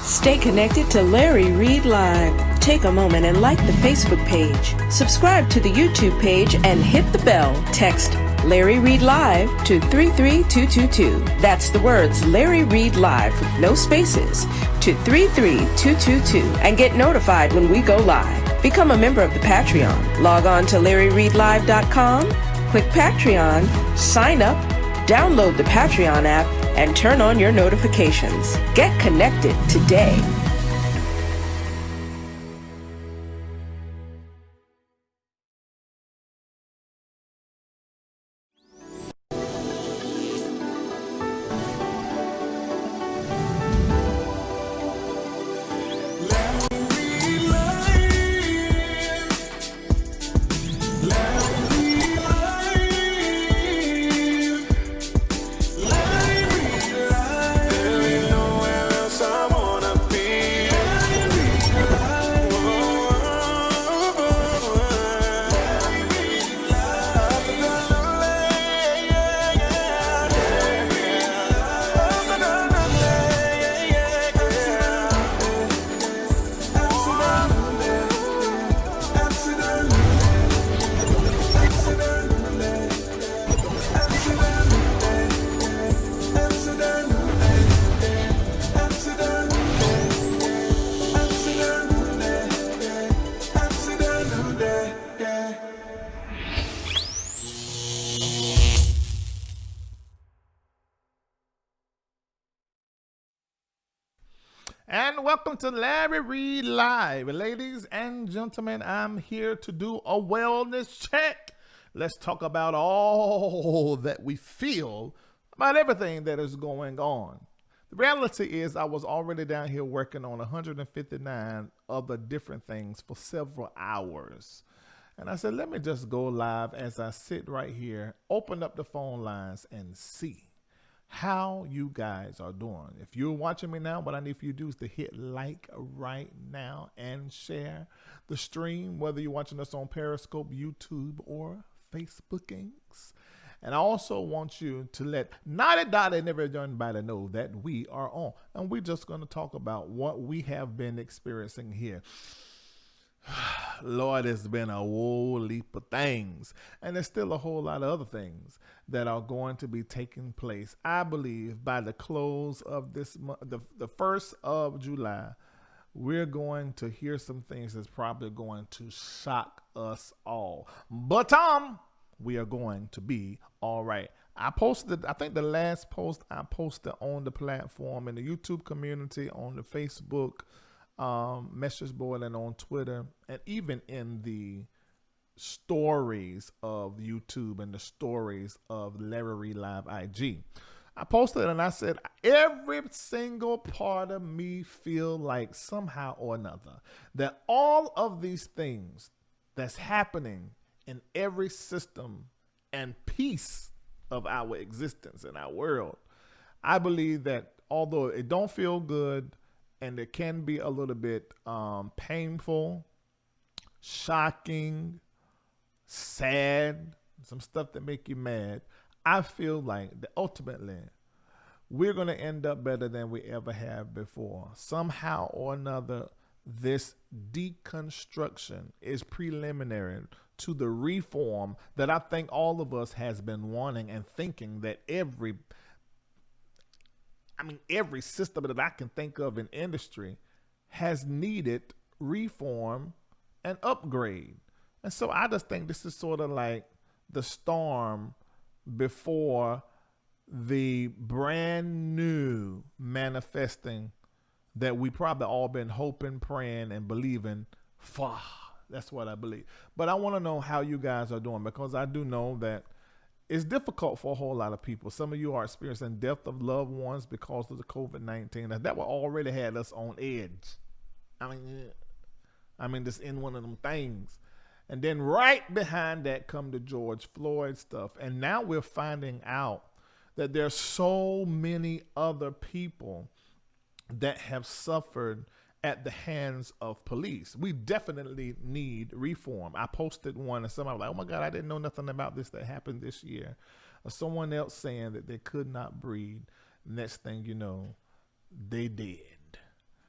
Stay connected to Larry Reid Live. Take a moment and like the Facebook page. Subscribe to the YouTube page and hit the bell. Text Larry Reid Live to 33222. That's the words Larry Reid Live with no spaces to 33222 and get notified when we go live. Become a member of the Patreon. Log on to LarryReidLive.com, click Patreon, sign up, download the Patreon app, and turn on your notifications. Get connected today. And welcome to Larry Reid Live. Ladies and gentlemen, I'm here to do a wellness check. Let's talk about all that we feel about everything that is going on. The reality is I was already down here working on 159 other different things for several hours. And I said, let me just go live as I sit right here, open up the phone lines and see how you guys are doing. If you're watching me now, what I need for you to do is to hit like right now and share the stream, whether you're watching us on Periscope, YouTube, or Facebookings. And I also want you to let Naughty Dotty and everybody know that we are on. And we're just going to talk about what we have been experiencing here. Lord, it's been a whole leap of things. And there's still a whole lot of other things that are going to be taking place. I believe by the close of this month, the 1st of July, we're going to hear some things that's probably going to shock us all. But we are going to be all right. I posted, I think the last post I posted on the platform in the YouTube community, on the Facebook message board, and on Twitter, and even in the stories of YouTube and the stories of Larry Reid Live IG. I posted and I said, every single part of me feel like somehow or another that all of these things that's happening in every system and piece of our existence in our world, I believe that although it don't feel good, and it can be a little bit painful, shocking, sad, some stuff that make you mad, I feel like that ultimately we're going to end up better than we ever have before. Somehow or another, this deconstruction is preliminary to the reform that I think all of us has been wanting and thinking that every system that I can think of in industry has needed reform and upgrade. And so I just think this is sort of like the storm before the brand new manifesting that we probably all been hoping, praying, and believing for. That's what I believe. But I want to know how you guys are doing, because I do know that it's difficult for a whole lot of people. Some of you are experiencing death of loved ones because of the COVID-19. And that already had us on edge. I mean, just in one of them things. And then right behind that come the George Floyd stuff. And now we're finding out that there's so many other people that have suffered at the hands of police. We definitely need reform. I posted one and somebody was like, oh my God, I didn't know nothing about this that happened this year. Or someone else saying that they could not breed. Next thing you know, they did.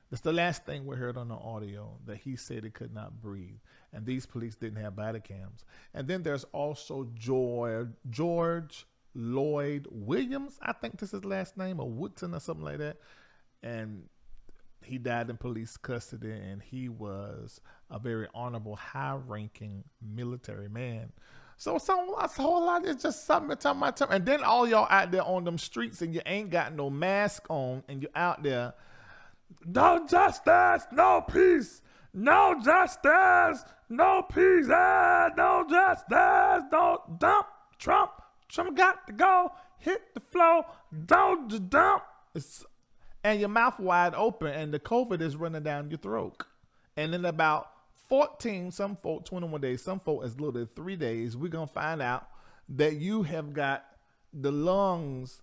That's the last thing we heard on the audio, that he said he could not breathe. And these police didn't have body cams. And then there's also George Lloyd Williams. I think this is his last name, or Woodson or something like that. And he died in police custody, and he was a very honorable, high-ranking military man. So a whole lot is just something to my time. And then all y'all out there on them streets, and you ain't got no mask on, and you're out there, no justice, no peace. No justice, no peace. No justice, don't dump Trump. Trump got to go. Hit the floor. Don't dump. And your mouth wide open, and the COVID is running down your throat. And in about 14, some folk, 21 days, some folk as little as 3 days, we're going to find out that you have got the lungs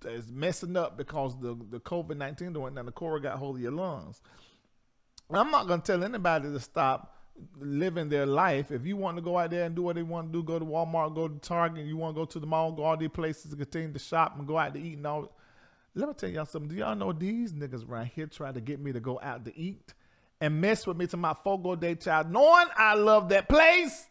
is messing up because the COVID-19 went down, the core got hold of your lungs. I'm not going to tell anybody to stop living their life. If you want to go out there and do what they want to do, go to Walmart, go to Target, you want to go to the mall, go all these places to continue to shop and go out to eat and all. Let me tell y'all something. Do y'all know these niggas around here try to get me to go out to eat and mess with me to my Fogo Day child, knowing I love that place?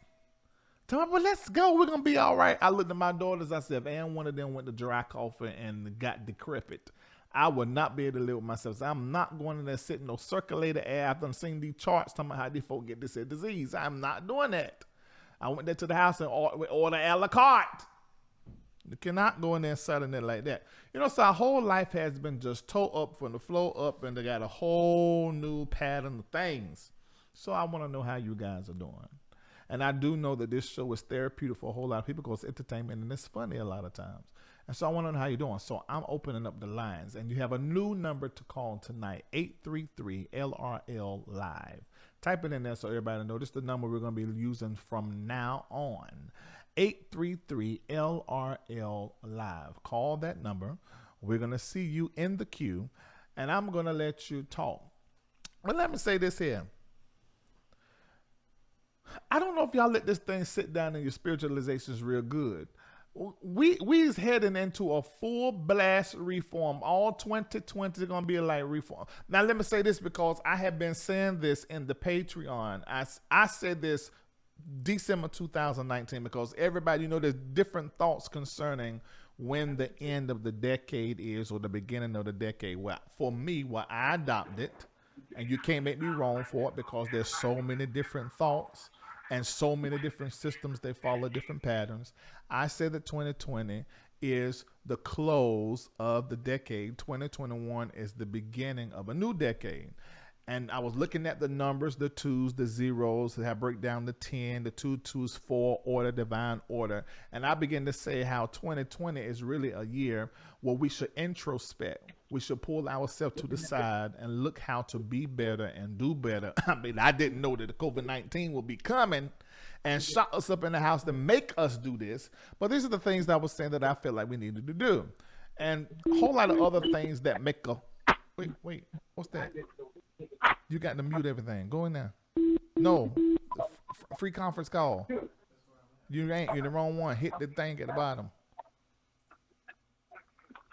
Tell me, well, let's go. We're going to be all right. I looked at my daughters. I said, and one of them went to dry coffee and got decrepit. I would not be able to live with myself. So I'm not going in there sitting no circulator air. I've done seen these charts talking about how these folk get this disease. I'm not doing that. I went there to the house and order a la carte. You cannot go in there and sit in there like that. You know, so our whole life has been just toe up from the flow up, and they got a whole new pattern of things. So I want to know how you guys are doing. And I do know that this show is therapeutic for a whole lot of people because it's entertainment and it's funny a lot of times. And so I want to know how you're doing. So I'm opening up the lines, and you have a new number to call tonight, 833-LRL-LIVE. Type it in there so everybody knows. This is the number we're going to be using from now on. 833-LRL-LIVE. Call that number. We're going to see you in the queue, and I'm going to let you talk. But let me say this here. I don't know if y'all let this thing sit down in your spiritualizations real good. We's heading into a full blast reform. All 2020 is going to be like reform. Now, let me say this because I have been saying this in the Patreon. I said this December 2019 because everybody, you know, there's different thoughts concerning when the end of the decade is or the beginning of the decade. Well, for me, what I adopted, and you can't make me wrong for it because there's so many different thoughts and so many different systems, they follow different patterns. I said that 2020 is the close of the decade. 2021 is the beginning of a new decade. And I was looking at the numbers, the twos, the zeros, that have break down the 10, the 2 twos, 4, order, divine order. And I began to say how 2020 is really a year where we should introspect. We should pull ourselves to the side and look how to be better and do better. I mean, I didn't know that the COVID-19 would be coming and shut us up in the house to make us do this. But these are the things that I was saying that I feel like we needed to do. And a whole lot of other things that make a... Wait, what's that? You got to mute everything. Go in there. No. Free conference call. You're the wrong one. Hit the thing at the bottom.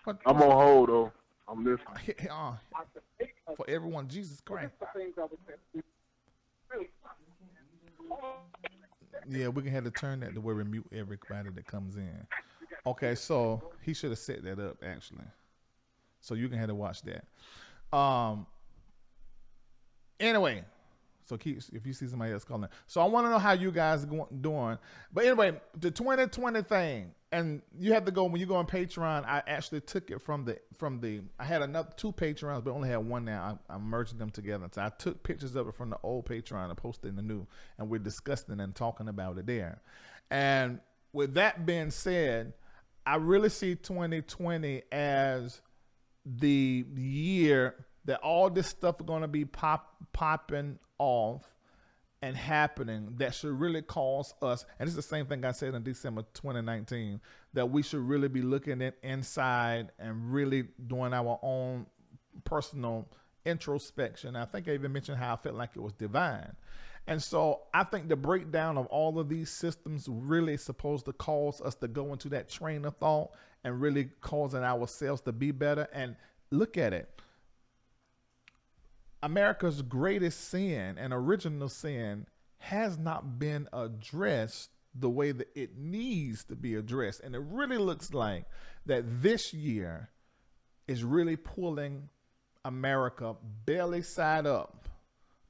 I'm on hold, though. I'm listening. For everyone, Jesus Christ. Yeah, we can have to turn that to where we mute everybody that comes in. Okay, so he should have set that up, actually. So you can have to watch that. Anyway, so if you see somebody else calling. So I want to know how you guys are doing. But anyway, the 2020 thing, and you have to go, when you go on Patreon, I actually took it from the, I had another 2 Patreons, but only had one now. I'm merging them together. So I took pictures of it from the old Patreon and posted in the new, and we're discussing and talking about it there. And with that being said, I really see 2020 as the year that all this stuff is going to be popping off and happening that should really cause us, and it's the same thing I said in December 2019, that we should really be looking at inside and really doing our own personal introspection. I think I even mentioned how I felt like it was divine. And so I think the breakdown of all of these systems really is supposed to cause us to go into that train of thought and really causing ourselves to be better. And look at it. America's greatest sin and original sin has not been addressed the way that it needs to be addressed. And it really looks like that this year is really pulling America belly side up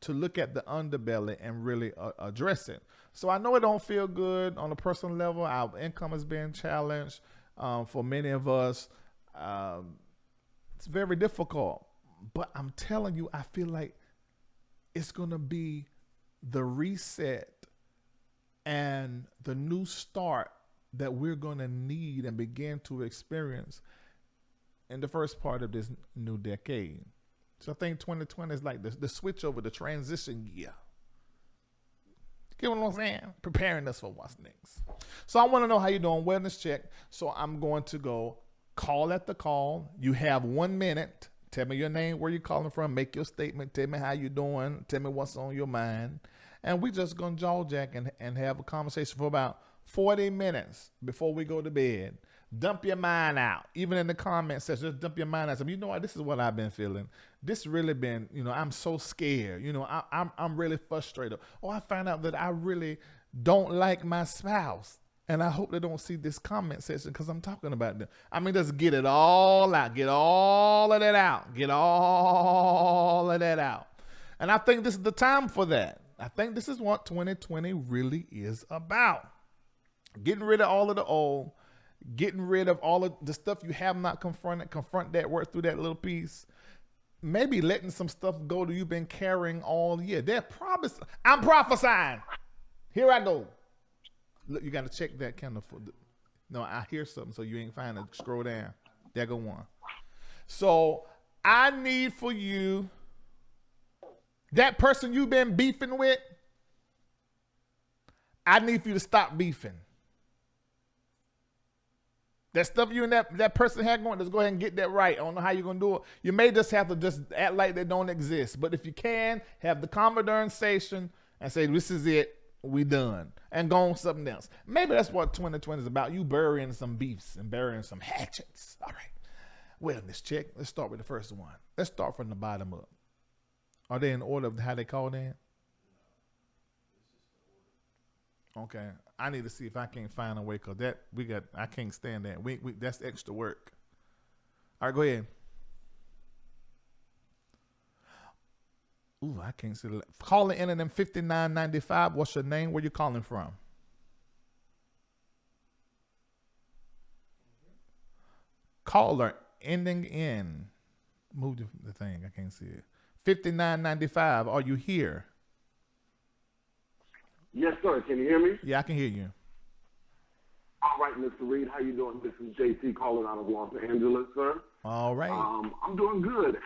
to look at the underbelly and really address it. So I know it don't feel good on a personal level. Our income is being challenged for many of us. It's very difficult. But I'm telling you, I feel like it's going to be the reset and the new start that we're going to need and begin to experience in the first part of this new decade. So I think 2020 is like the switch over, the transition year. Get what I'm saying? Preparing us for what's next. So I want to know how you're doing. Wellness check. So I'm going to go call at the call. You have 1 minute. Tell me your name, where you're calling from. Make your statement. Tell me how you're doing. Tell me what's on your mind. And we just going to jaw jack and have a conversation for about 40 minutes before we go to bed. Dump your mind out. Even in the comment section, just dump your mind out. So, you know what? This is what I've been feeling. This really been, I'm so scared. I'm really frustrated. Oh, I found out that I really don't like my spouse. And I hope they don't see this comment section because I'm talking about them. I mean, just get it all out. Get all of that out. Get all of that out. And I think this is the time for that. I think this is what 2020 really is about. Getting rid of all of the old. Getting rid of all of the stuff you have not confronted. Confront that, work through that little piece. Maybe letting some stuff go that you've been carrying all year. I'm prophesying. Here I go. Look, you got to check that kind of. No, I hear something, so you ain't fine to scroll down. There go one. So I need for you, that person you've been beefing with, I need for you to stop beefing. That stuff you and that person had going, just go ahead and get that right. I don't know how you're going to do it. You may just have to just act like they don't exist. But if you can, have the conversation and say, this is it. We done. And go on something else. Maybe that's what 2020 is about. You burying some beefs and burying some hatchets. All right. Wellness check. Let's start with the first one. Let's start from the bottom up. Are they in order of how they called in? Okay. I need to see if I can find a way because I can't stand that. We that's extra work. All right, go ahead. Ooh, I can't see the calling in and then 5995. What's your name? Where you calling from? Caller ending in. Move the thing. I can't see it. 5995. Are you here? Yes, sir. Can you hear me? Yeah, I can hear you. All right, Mr. Reid. How you doing? This is JT calling out of Los Angeles, sir. All right. I'm doing good.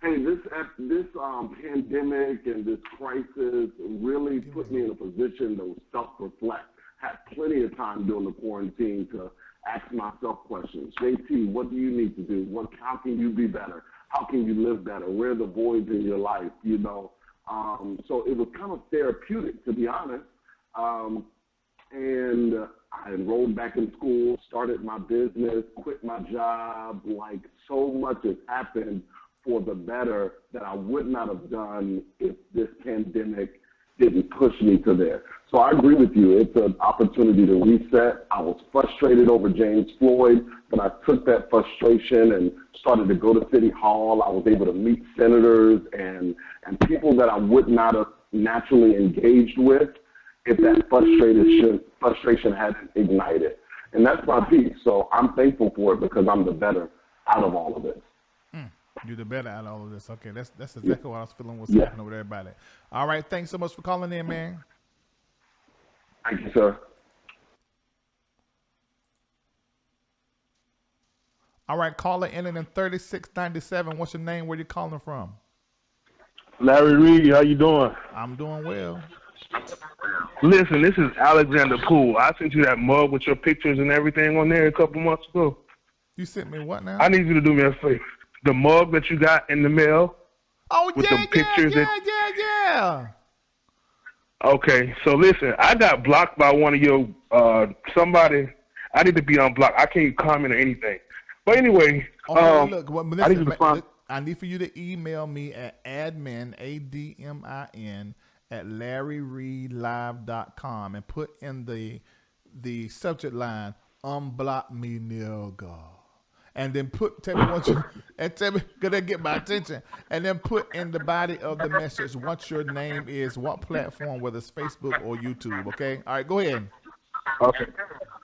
Hey, this pandemic and this crisis really put me in a position to self-reflect. Had plenty of time during the quarantine to ask myself questions. JT, what do you need to do? How can you be better? How can you live better? Where are the voids in your life? So it was kind of therapeutic, to be honest. And I enrolled back in school, started my business, quit my job. Like, so much has happened for the better that I would not have done if this pandemic didn't push me to there. So I agree with you. It's an opportunity to reset. I was frustrated over James Floyd, but I took that frustration and started to go to City Hall. I was able to meet senators and people that I would not have naturally engaged with if that frustration hadn't ignited. And that's my piece. So I'm thankful for it because I'm the better out of all of this. You're the better out of all of this. Okay, that's exactly what I was feeling was happening over there about it. All right, thanks so much for calling in, man. Thank you, sir. All right, caller ending in 3697. What's your name? Where you calling from? Larry Reid, how you doing? I'm doing well. Listen, this is Alexander Poole. I sent you that mug with your pictures and everything on there a couple months ago. You sent me what now? I need you to do me a favor. The mug that you got in the mail. Oh, with yeah, the pictures yeah. Okay, so listen, I got blocked by one of your, somebody. I need to be unblocked. I can't comment or anything. But anyway, Okay, look, well, I need listen, to find. I need for you to email me at admin, ADMIN, at LarryReidLive.com and put in the subject line, unblock me, nigga. And then tell me what you, and tell me, gonna get my attention. And then put in the body of the message what your name is, what platform, whether it's Facebook or YouTube, okay? All right, go ahead. Okay.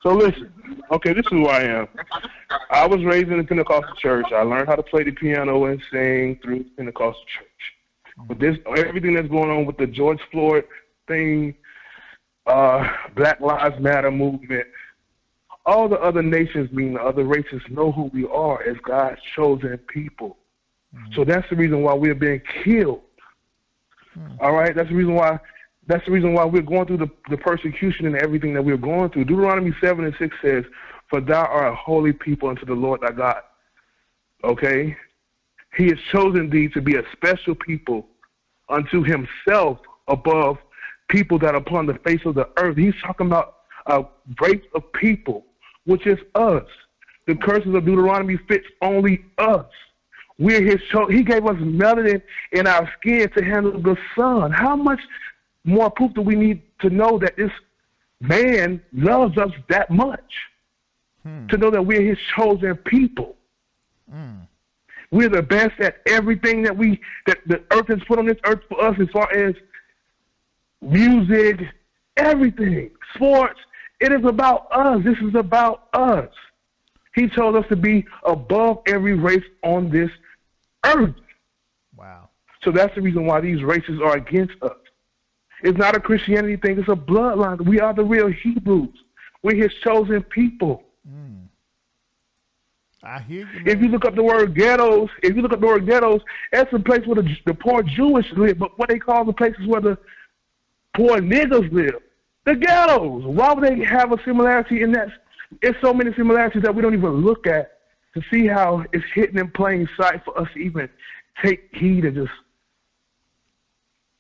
So listen. Okay, this is who I am. I was raised in a Pentecostal church. I learned how to play the piano and sing through the Pentecostal church. But everything that's going on with the George Floyd thing, Black Lives Matter movement, all the other nations, meaning the other races, know who we are as God's chosen people. So that's the reason why we're being killed. All right? That's the reason why we're going through the persecution and everything that we're going through. Deuteronomy 7:6 says, "For thou art a holy people unto the Lord thy God." Okay? He has chosen thee to be a special people unto himself above people that are upon the face of the earth. He's talking about a race of people, which is us. The curses of Deuteronomy fits only us. We're his chosen. He gave us melanin in our skin to handle the sun. How much more proof do we need to know that this man loves us that much? To know that we're his chosen people. We're the best at everything that the earth has put on this earth for us, as far as music, everything, sports. It is about us. This is about us. He told us to be above every race on this earth. Wow. So that's the reason why these races are against us. It's not a Christianity thing. It's a bloodline. We are the real Hebrews. We're his chosen people. I hear you, man. If you look up the word ghettos, that's a place where the poor Jewish live, but what they call the places where the poor niggas live, the ghettos. Why would they have a similarity in that? It's so many similarities that we don't even look at to see how it's hidden in plain sight for us to even take heed of just,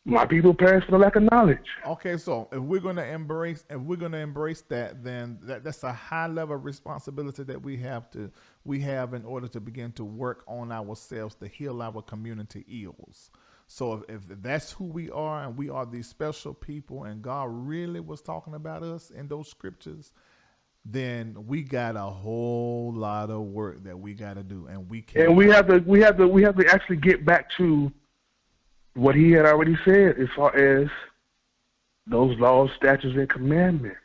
my people perish for the lack of knowledge. Okay, so if we're gonna embrace that, then that's a high level of responsibility that we have in order to begin to work on ourselves to heal our community ills. So if that's who we are, and we are these special people, and God really was talking about us in those scriptures, then we got a whole lot of work that we got to do, and we have to actually get back to what he had already said as far as those laws, statutes, and commandments.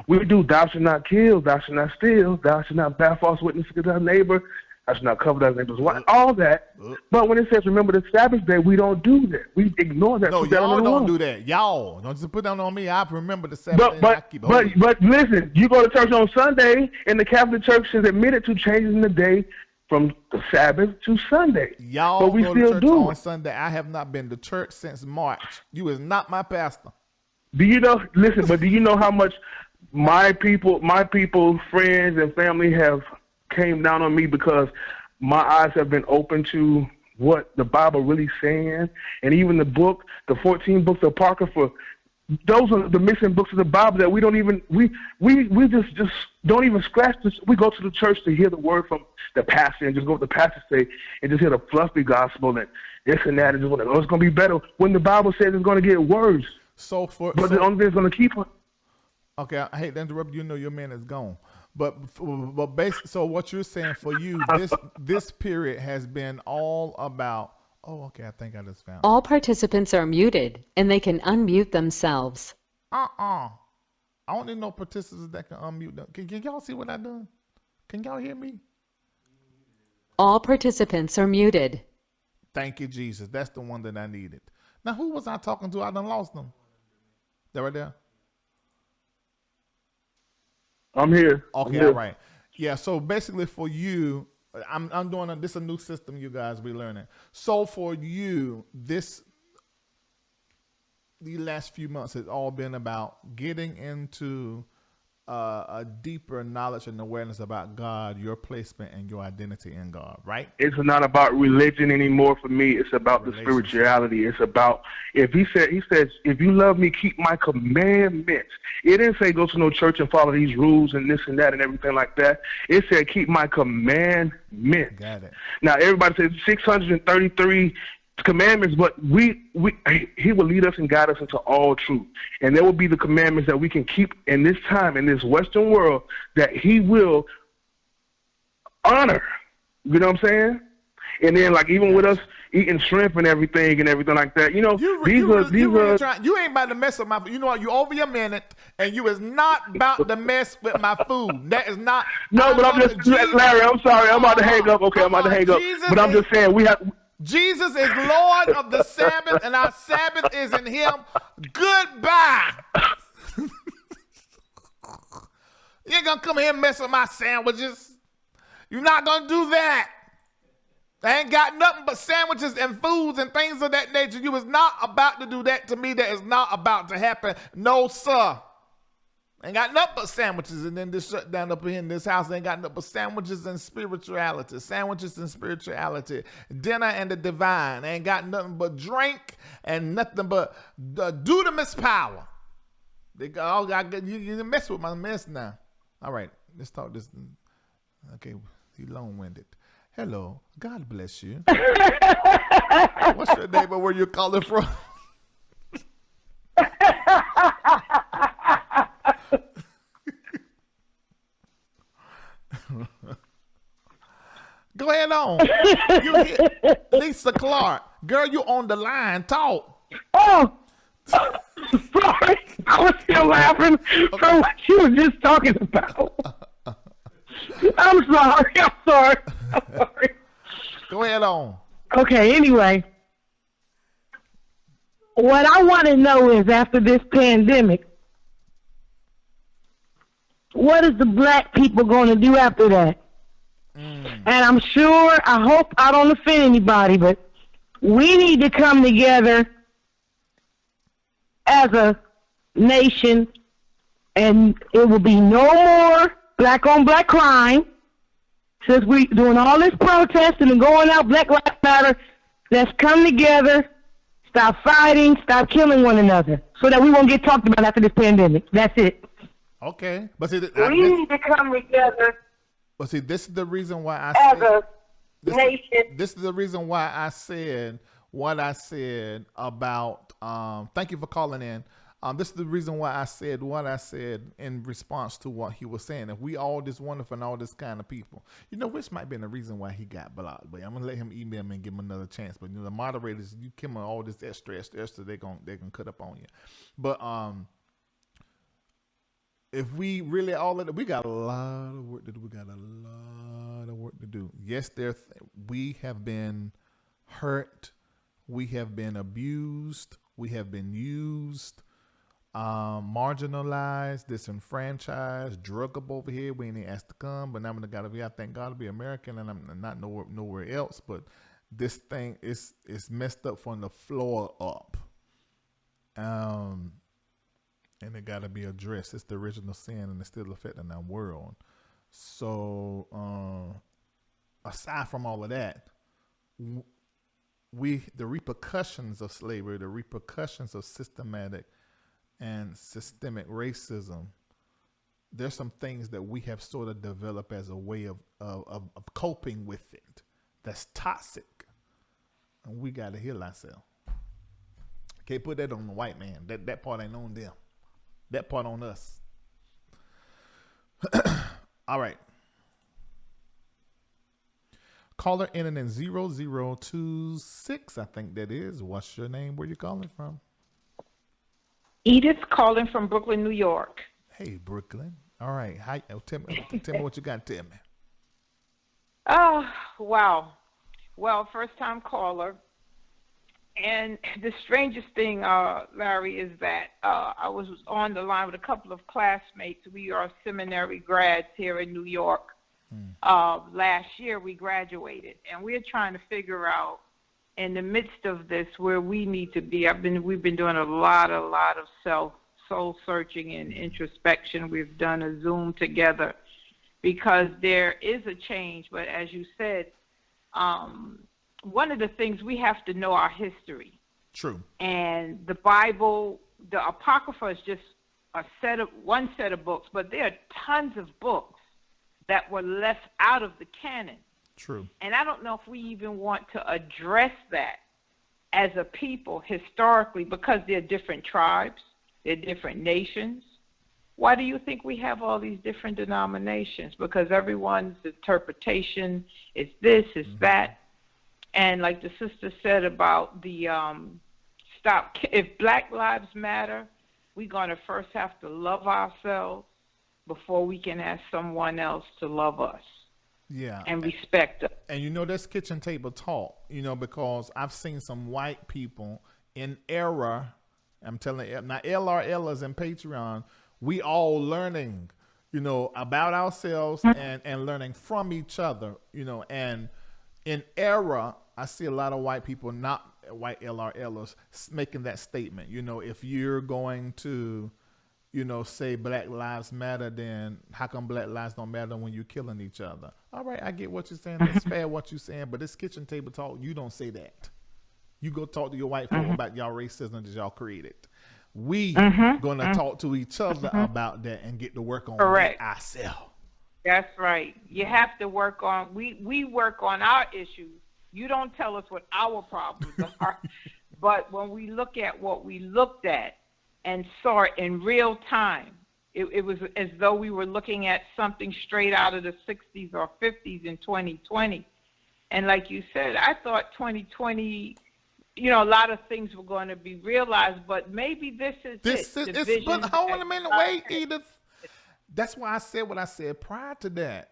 We do thou shalt not kill, thou shalt not steal, thou shalt not bear false witness against thy neighbor, thou shalt not covet thy neighbor's wife, all that. But when it says remember the Sabbath day, we don't do that. We ignore that. No, y'all don't do that. Y'all don't just put that on me. I remember the Sabbath day. But listen, you go to church on Sunday, and the Catholic Church has admitted to changing the day from the Sabbath to Sunday. Y'all but we go still to church do on Sunday. I have not been to church since March. You is not my pastor. Do you know? Listen, but do you know how much my people, friends, and family have came down on me because my eyes have been open to what the Bible really saying, and even the 14 books of Apocrypha. Those are the missing books of the Bible that we don't even we just don't even scratch this. We go to the church to hear the word from the pastor and just go what the pastor say and just hear the fluffy gospel and this and that and just it's going to be better when the Bible says it's going to get worse. But the only thing that's going to keep it. Okay, I hate to interrupt. You know your man is gone, but basically, so what you're saying for you, this period has been all about. Oh, okay. I think I just found it. All participants are muted, and they can unmute themselves. I don't need no participants that can unmute them. Can y'all see what I done? Can y'all hear me? All participants are muted. Thank you, Jesus. That's the one that I needed. Now, who was I talking to? I done lost them. They're right there. I'm here. Okay, all right. Yeah, so basically for you, I'm doing this is a new system you guys be learning. So for you, these last few months has all been about getting into a deeper knowledge and awareness about God, your placement, and your identity in God, right? It's not about religion anymore for me. It's about the spirituality. It's about, he says, if you love me, keep my commandments. It didn't say go to no church and follow these rules and this and that and everything like that. It said keep my commandments. Got it. Now everybody says 633 commandments, but he will lead us and guide us into all truth, and there will be the commandments that we can keep in this time, in this Western world, that he will honor. You know what I'm saying? And then, like, even with us eating shrimp and everything like that, you know, you ain't about to mess with my food. You know what? You over your minute, and you is not about to mess with my food. That is not. No, but I'm just, Larry, I'm sorry. I'm about to hang up. Okay, I'm about to hang up. But I'm just saying, we have. Jesus is Lord of the Sabbath, and our Sabbath is in him. Goodbye. You ain't going to come here and mess with my sandwiches. You're not going to do that. I ain't got nothing but sandwiches and foods and things of that nature. You was not about to do that to me. That is not about to happen. No, sir. Ain't got nothing but sandwiches, and then this shut down up here in this house ain't got nothing but sandwiches and spirituality. Sandwiches and spirituality. Dinner and the divine. Ain't got nothing but drink and nothing but dunamis power. They all got you mess with my mess now. All right, let's talk this. Okay, you long-winded. Hello, God bless you. What's your name and where you calling from? Go ahead on. You hear Lisa Clark. Girl, you on the line. Talk. Oh, sorry. I was still laughing from what you were just talking about. I'm sorry. Go ahead on. Okay, anyway. What I want to know is, after this pandemic, what is the black people going to do after that? And I'm sure, I hope I don't offend anybody, but we need to come together as a nation, and it will be no more black on black crime. Since we doing all this protesting and going out, Black Lives Matter, let's come together, stop fighting, stop killing one another, so that we won't get talked about after this pandemic. That's it. Okay. But see, we need to come together. But see, this is the reason why I as said, a nation. This is the reason why I said what I said about, thank you for calling in. This is the reason why I said what I said in response to what he was saying. If we all this wonderful and all this kind of people, you know, which might be the reason why he got blocked. But I'm gonna let him email me and give him another chance. But you know, the moderators, you come on all this extra, they gonna cut up on you. But if we really all of it, we got a lot of work to do. We got a lot of work to do. Yes, we have been hurt. We have been abused. We have been used, marginalized, disenfranchised, drug up over here. We ain't even asked to come, but now I'm gotta be. I thank God to be American, and I'm not nowhere else. But this thing is messed up from the floor up. And it got to be addressed. It's the original sin, and it's still affecting our world. So, aside from all of that, the repercussions of slavery, the repercussions of systematic and systemic racism, there's some things that we have sort of developed as a way of coping with it. That's toxic, and we got to heal ourselves. Can't put that on the white man. That part ain't on them. That part on us. All right. Caller ending in 0026, I think that is. What's your name? Where you calling from? Edith calling from Brooklyn, New York. Hey, Brooklyn. All right. Hi. Tell me what you got to tell me. Oh, wow. Well, first time caller. And the strangest thing, Larry, is that I was on the line with a couple of classmates. We are seminary grads here in New York. Last year we graduated, and we're trying to figure out, in the midst of this, where we need to be. We've been doing a lot of soul searching and introspection. We've done a Zoom together because there is a change. But as you said, one of the things, we have to know our history. True. And the Bible, the Apocrypha is just one set of books, but there are tons of books that were left out of the canon. True. And I don't know if we even want to address that as a people historically, because they're different tribes, they're different nations. Why do you think we have all these different denominations? Because everyone's interpretation is this, is that. And like the sister said about the if Black Lives Matter, we're going to first have to love ourselves before we can ask someone else to love us. Yeah. And respect us. And you know, that's kitchen table talk, you know, because I've seen some white people in error. I'm telling you, now LRLers and Patreon, we all learning, you know, about ourselves and learning from each other, you know, and in error, I see a lot of white people, not white LRLers, making that statement. You know, if you're going to, you know, say Black Lives Matter, then how come Black lives don't matter when you're killing each other? All right, I get what you're saying. That's fair what you're saying, but this kitchen table talk, you don't say that. You go talk to your white folk about y'all racism that y'all created. We gonna talk to each other about that and get to work on it ourselves. That's right. You have to work on, we work on our issues. You don't tell us what our problems are. But when we look at what we looked at and saw it in real time, it was as though we were looking at something straight out of the 60s or 50s in 2020. And like you said, I thought 2020, you know, a lot of things were going to be realized, but maybe this is it. But hold on a minute, wait, Edith. That's why I said what I said prior to that.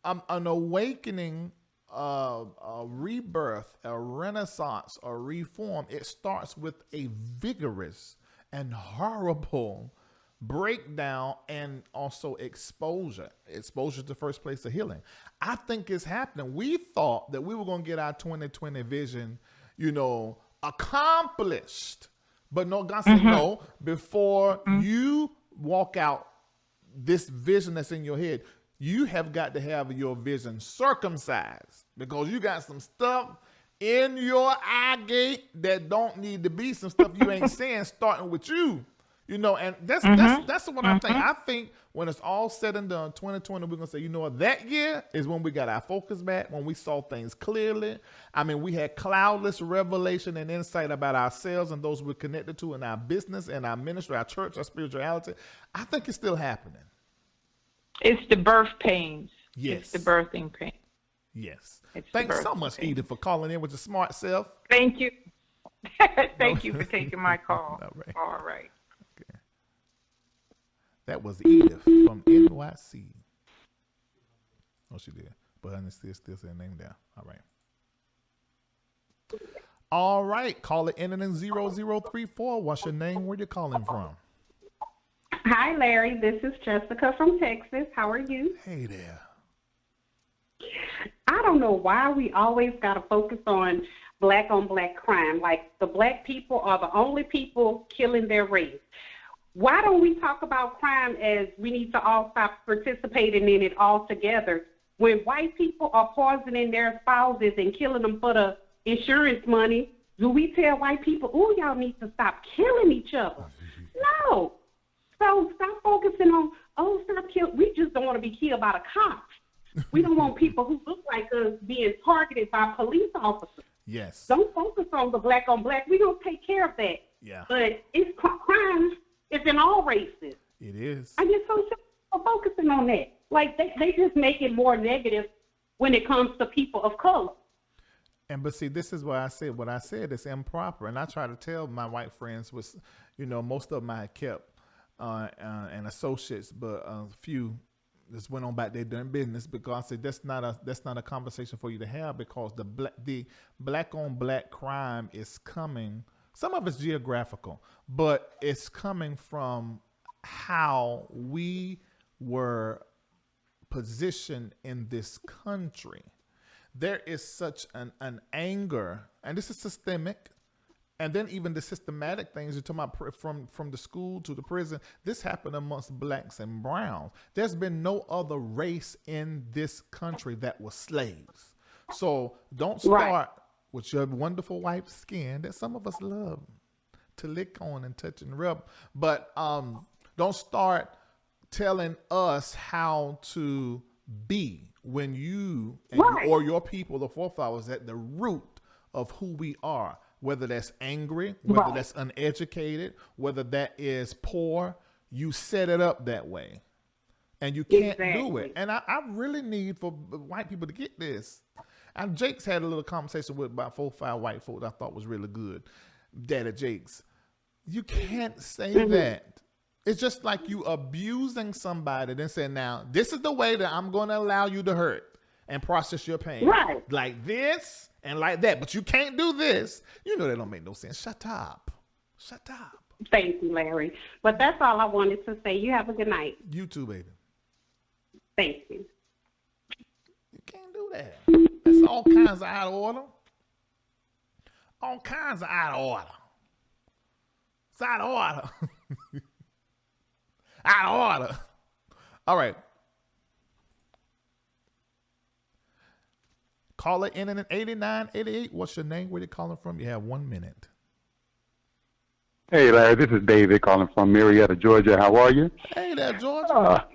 An awakening, a rebirth, a renaissance, a reform, it starts with a vigorous and horrible breakdown and also exposure. Exposure is the first place of healing. I think it's happening. We thought that we were going to get our 2020 vision, you know, accomplished. But no, God said no. Before you walk out this vision that's in your head, you have got to have your vision circumcised, because you got some stuff in your eye gate that don't need to be, some stuff you ain't saying, starting with you. You know, and that's what I think. I think when it's all said and done, 2020, we're gonna say, you know what, that year is when we got our focus back, when we saw things clearly. I mean, we had cloudless revelation and insight about ourselves and those we're connected to in our business and our ministry, our church, our spirituality. I think it's still happening. It's the birth pains. Yes. It's the birthing pain. Yes. It's Thanks so much, Edith, for calling in with your smart self. Thank you. Thank you for taking my call. All right. Okay. That was Edith from NYC. Oh, she did. But I still say her name down. All right. All right. Call it ending in 0034. What's your name? Where you calling from? Hi, Larry. This is Jessica from Texas. How are you? Hey there. I don't know why we always got to focus on black crime. Like, the black people are the only people killing their race. Why don't we talk about crime as we need to all stop participating in it all together? When white people are poisoning their spouses and killing them for the insurance money, do we tell white people, oh, y'all need to stop killing each other? No. So stop focusing on, stop killing. We just don't want to be killed by the cops. We don't want people who look like us being targeted by police officers. Yes. Don't focus on the black on black. We're going to take care of that. Yeah. But it's crime is in all races. It is. I get so sick of focusing on that. Like, they just make it more negative when it comes to people of color. But see, this is why I said what I said is improper. And I try to tell my white friends, was, you know, most of them I kept and associates, but a few just went on back there doing business, because I said that's not a conversation for you to have, because the black on black crime is coming. Some of it's geographical, but it's coming from how we were positioned in this country. There is such an anger, and this is systemic, And then even the systematic things you're talking about from the school to the prison, this happened amongst blacks and browns. There's been no other race in this country that was slaves. So don't start with your wonderful white skin that some of us love to lick on and touch and rub. But don't start telling us how to be when you and or your people, the forefathers, at the root of who we are. Whether that's angry, whether that's uneducated, whether that is poor, you set it up that way. And you can't do it. And I really need for white people to get this. And Jake's had a little conversation with about 4 or 5 white folks I thought was really good. Daddy Jake's. You can't say that. It's just like you abusing somebody, then saying, now, this is the way that I'm going to allow you to hurt and process your pain. Right. Like this and like that. But you can't do this. You know that don't make no sense. Shut up. Shut up. Thank you, Larry. But that's all I wanted to say. You have a good night. You too, baby. Thank you. You can't do that. That's all kinds of out of order. All kinds of out of order. It's out of order. Out of order. All right. Call it in at 8988. What's your name? Where you calling from? You have 1 minute. Hey, Larry. This is David calling from Marietta, Georgia. How are you? Hey there, Georgia.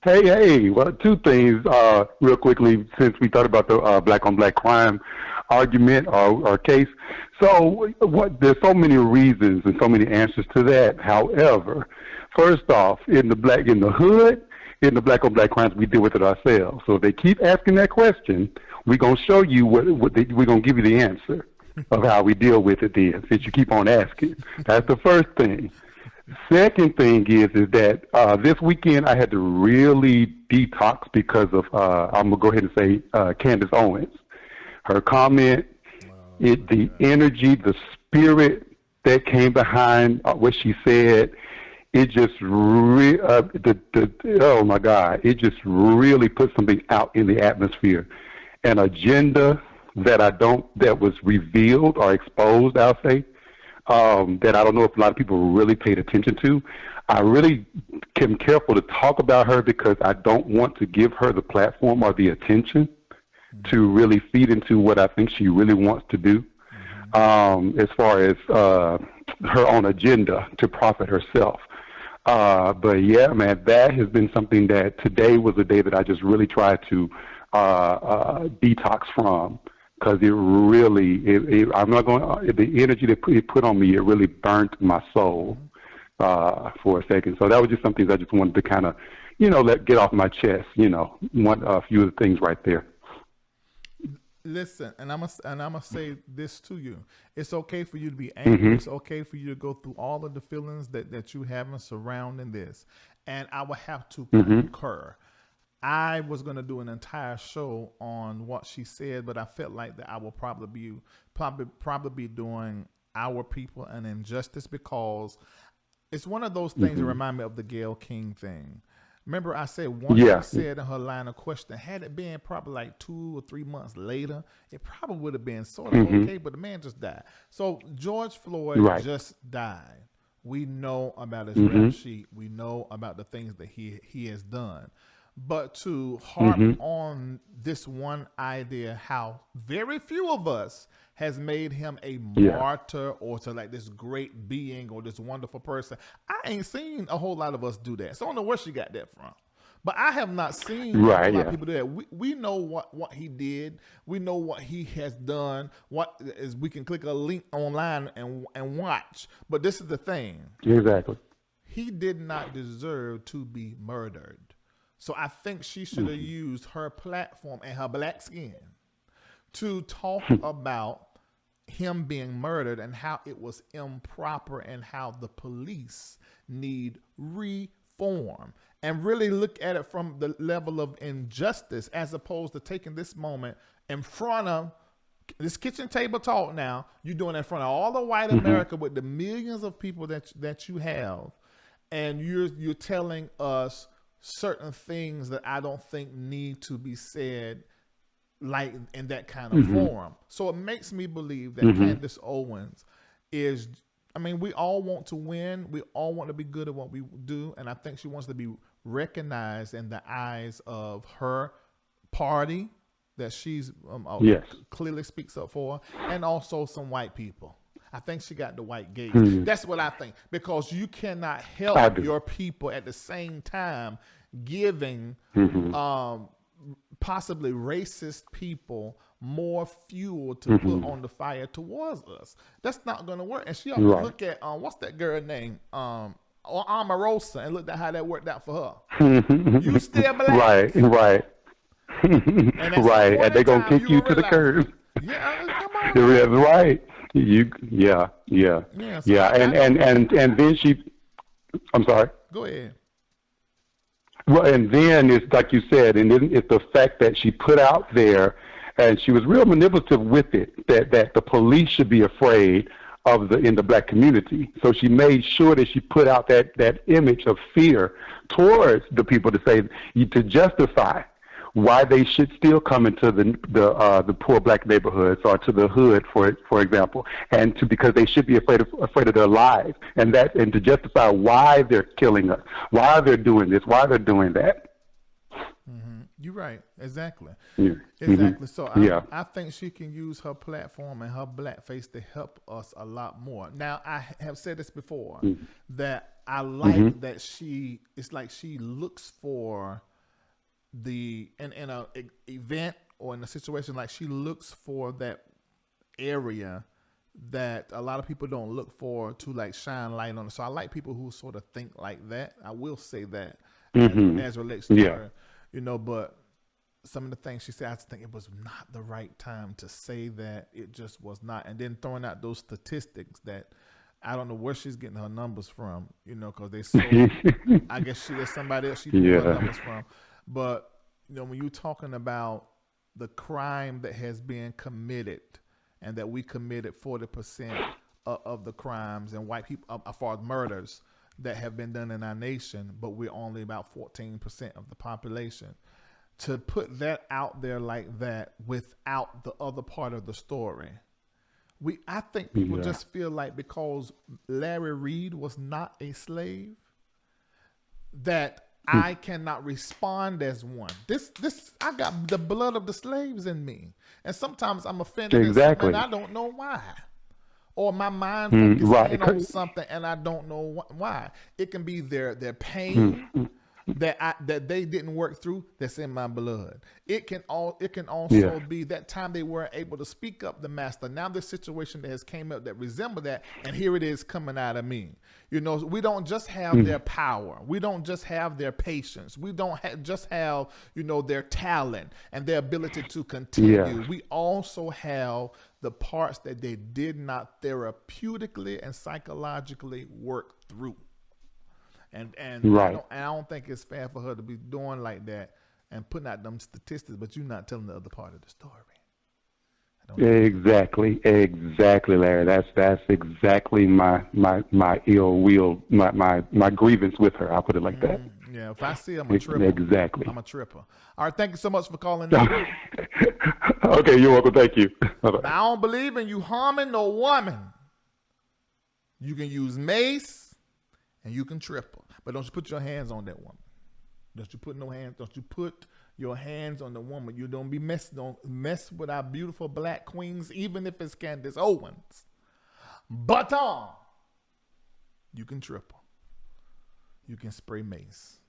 Hey. Well, 2 things real quickly since we thought about the black-on-black crime argument or case. So there's so many reasons and so many answers to that. However, first off, in the hood, in the black-on-black crimes, we deal with it ourselves. So if they keep asking that question, we're going to show you we're going to give you the answer of how we deal with it then, since you keep on asking. That's the first thing. Second thing is that this weekend I had to really detox because of, I'm going to go ahead and say, Candace Owens. Her comment, the energy, the spirit that came behind what she said, it just oh my God, it just really put something out in the atmosphere. An agenda that was revealed or exposed, I'll say, that I don't know if a lot of people really paid attention to. I really am careful to talk about her because I don't want to give her the platform or the attention to really feed into what I think she really wants to do, as far as her own agenda to profit herself. But yeah, man, that has been something that today was a day that I just really tried to detox from, because it really, I'm not going. The energy that it put on me, it really burnt my soul for a second. So that was just something that I just wanted to kind of, get off my chest. A few of the things right there. Listen, and I'm gonna say this to you. It's okay for you to be angry. It's okay for you to go through all of the feelings that you have surrounding this. And I will have to concur. I was going to do an entire show on what she said, but I felt like that I will probably be doing our people an injustice, because it's one of those things that remind me of the Gayle King thing. Remember, I said once she said in her line of question, had it been probably like 2 or 3 months later, it probably would have been sort of okay, but the man just died. So George Floyd just died. We know about his rap sheet. We know about the things that he has done. But to harp on this one idea, how very few of us has made him a martyr or to like this great being or this wonderful person. I ain't seen a whole lot of us do that. So I don't know where she got that from. But I have not seen a lot of people do that. We know what he did. We know what he has done. What is, we can click a link online and watch. But this is the thing. Exactly. He did not deserve to be murdered. So I think she should have used her platform and her black skin to talk about him being murdered and how it was improper and how the police need reform, and really look at it from the level of injustice, as opposed to taking this moment in front of this kitchen table talk. Now you're doing it in front of all the white America with the millions of people that you have, and you're telling us certain things that I don't think need to be said like in that kind of form. So it makes me believe that Candace Owens is, I mean, we all want to win. We all want to be good at what we do. And I think she wants to be recognized in the eyes of her party that she's clearly speaks up for, and also some white people. I think she got the white gauge. That's what I think, because you cannot help your people at the same time giving possibly racist people more fuel to put on the fire towards us. That's not going to work. And she ought to look at what's that girl name, Omarosa, and look at how that worked out for her. You still black, right. And they're gonna kick you to the curb. Yeah, come on. Right. And then she. I'm sorry. Go ahead. Well, and then it's like you said, and then it's the fact that she put out there, and she was real manipulative with it, that the police should be afraid of in the black community. So she made sure that she put out that image of fear towards the people to justify why they should still come into the poor black neighborhoods or to the hood, for example, and because they should be afraid of their lives, and to justify why they're killing us, why they're doing this, why they're doing that. You're right. Exactly. Yeah. Exactly. So I think she can use her platform and her blackface to help us a lot more. Now, I have said this before, that I like that it's like she looks for in a event or in a situation, like she looks for that area that a lot of people don't look for to like shine light on. So I like people who sort of think like that. I will say that as relates to her, but some of the things she said, I just think it was not the right time to say that. It just was not. And then throwing out those statistics that I don't know where she's getting her numbers from, because they so, I guess there's somebody else she pulled her numbers from. But, when you're talking about the crime that has been committed and that we committed 40% of the crimes and white people, as far as murders that have been done in our nation, but we're only about 14% of the population. To put that out there like that without the other part of the story, I think people just feel like because Larry Reid was not a slave, that I cannot respond as one. I got the blood of the slaves in me, and sometimes I'm offended. Exactly. And I don't know why, or my mind focuses on something and I don't know why. It can be their pain that they didn't work through that's in my blood. It can also be that time they weren't able to speak up the master. Now the situation that has came up that resemble that, and here it is coming out of me. We don't just have their power. We don't just have their patience. We don't just have, their talent and their ability to continue. Yeah. We also have the parts that they did not therapeutically and psychologically work through. And I don't think it's fair for her to be doing like that and putting out them statistics, but you're not telling the other part of the story. Exactly, Larry. That's exactly my ill will, my grievance with her. I'll put it like that. Yeah, if I see her, I'm a tripper. Exactly. I'm a tripper. All right, thank you so much for calling. Okay, you're welcome. Thank you. Now, I don't believe in you harming no woman. You can use mace and you can triple, but don't you put your hands on that woman. Don't you put your hands on the woman. You don't mess with our beautiful black queens, even if it's Candace Owens. But you can triple. You can spray mace.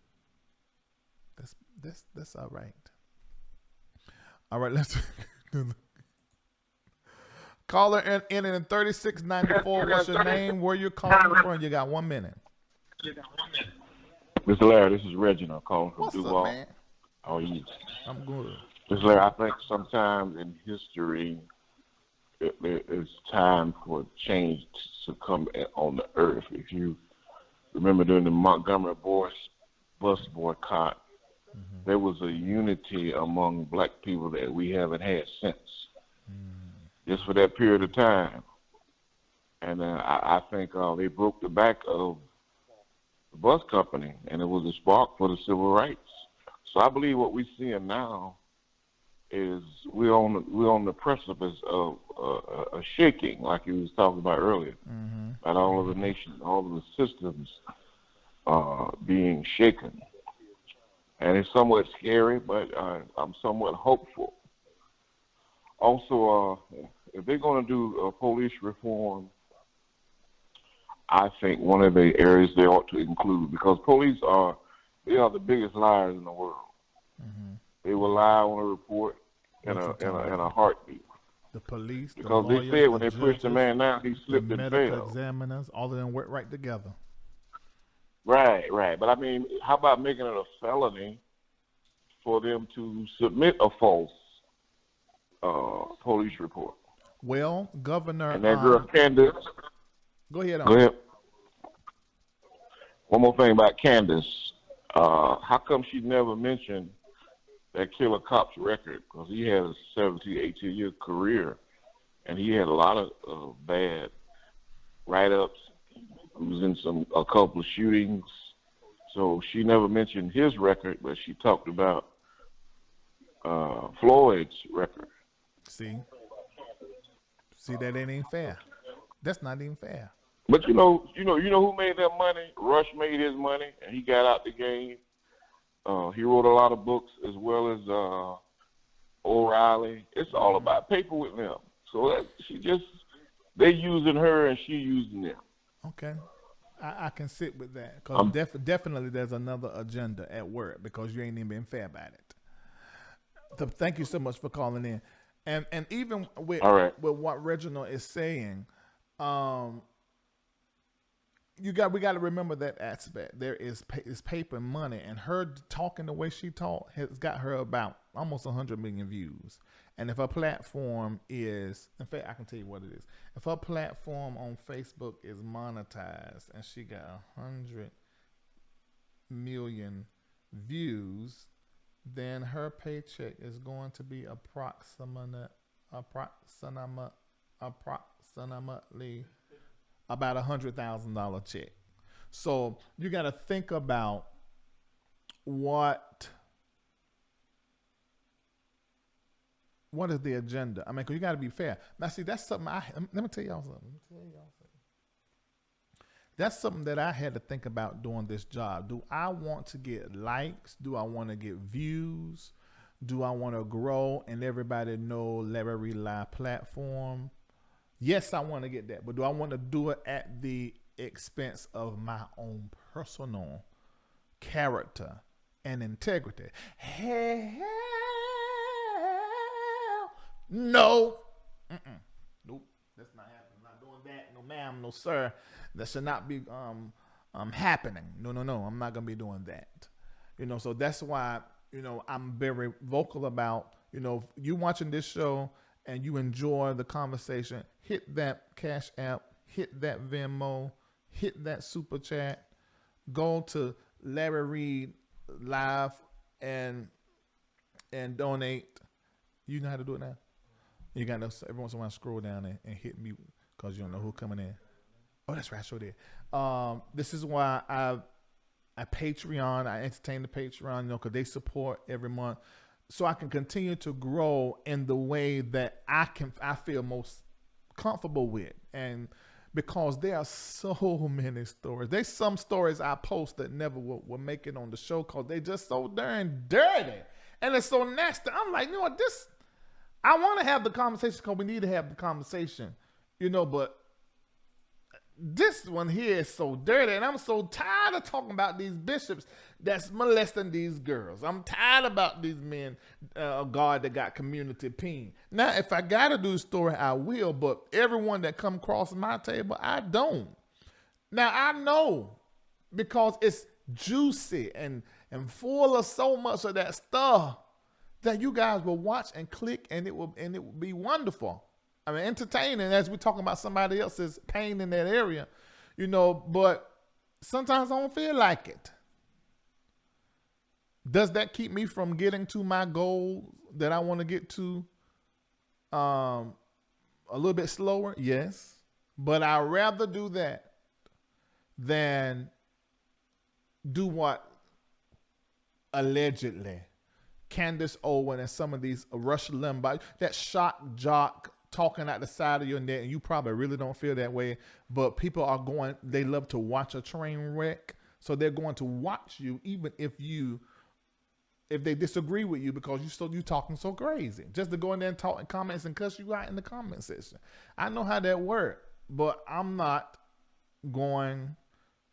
That's all right. All right, let's caller in 3694. What's your name? Where you calling from? You got 1 minute. Mr. Larry, this is Reginald calling from What's Duval. up, man? How are you? I'm good. Mr. Larry, I think sometimes in history, it's time for change to come on the earth. If you remember during the Montgomery bus boycott, there was a unity among black people that we haven't had since. Just for that period of time. And I think they broke the back of the bus company, and it was a spark for the civil rights. So I believe what we're seeing now is we're on the precipice of a shaking, like you was talking about earlier, about all of the nations, all of the systems being shaken, and it's somewhat scary, but I'm somewhat hopeful. Also, if they're going to do police reform, I think one of the areas they ought to include, because police are the biggest liars in the world. They will lie on a report in a heartbeat. The police, because the lawyers, they said when the they pushed the man down, he slipped the and medical fell. examiners, all of them work right together. Right. But I mean, how about making it a felony for them to submit a false police report? Well, Governor, and that girl Candace. Go ahead. Go ahead. One more thing about Candace. How come she never mentioned that killer cop's record? Because he had a 17, 18-year career, and he had a lot of bad write-ups. He was in a couple of shootings. So she never mentioned his record, but she talked about Floyd's record. See, that ain't fair. That's not even fair. But you know who made that money? Rush made his money, and he got out the game. He wrote a lot of books as well as O'Reilly. It's all about paper with them. So they using her and she using them. Okay, I can sit with that because definitely there's another agenda at work because you ain't even been fair about it. So thank you so much for calling in, and even with what Reginald is saying, we got to remember that aspect. There is paper and money, and her talking the way she talked has got her about almost 100 million views. And if her platform is, in fact, I can tell you what it is. If her platform on Facebook is monetized and she got 100 million views, then her paycheck is going to be approximately about $100,000 check. So you got to think about what is the agenda. I mean, cause you got to be fair. Now, see, that's something let me tell y'all something. That's something that I had to think about doing this job. Do I want to get likes? Do I want to get views? Do I want to grow and everybody know LarryReidLive platform? Yes, I want to get that, but do I want to do it at the expense of my own personal character and integrity? Hell, no. Nope, that's not happening. I'm not doing that. No, ma'am, no, sir. That should not be happening. No. I'm not gonna be doing that. So that's why I'm very vocal about you watching this show and you enjoy the conversation, hit that Cash App, hit that Venmo, hit that Super Chat, go to LarryReidLive and donate. You know how to do it now? You got to every once in a while scroll down and hit mute because you don't know who's coming in. Oh, that's right, I sure did. This is why I Patreon, I entertain the Patreon, because they support every month. So I can continue to grow in the way that I feel most comfortable with. And because there are so many stories. There's some stories I post that never will make it on the show because they just so darn dirty. And it's so nasty. I'm like, I want to have the conversation because we need to have the conversation, but this one here is so dirty, and I'm so tired of talking about these bishops that's molesting these girls. I'm tired about these men, God, that got community pain. Now, if I got to do the story, I will, but everyone that come across my table, I don't. Now, I know because it's juicy and full of so much of that stuff that you guys will watch and click, and it will be wonderful. I mean, entertaining as we're talking about somebody else's pain in that area, but sometimes I don't feel like it. Does that keep me from getting to my goal that I want to get to a little bit slower? Yes. But I'd rather do that than do what allegedly Candace Owens and some of these Rush Limbaugh, that shock jock talking out the side of your neck, and you probably really don't feel that way, but people are going, they love to watch a train wreck, so they're going to watch you even if they disagree with you because you talking so crazy, just to go in there and talk in comments and cuss you out in the comment section. I know how that works, but I'm not going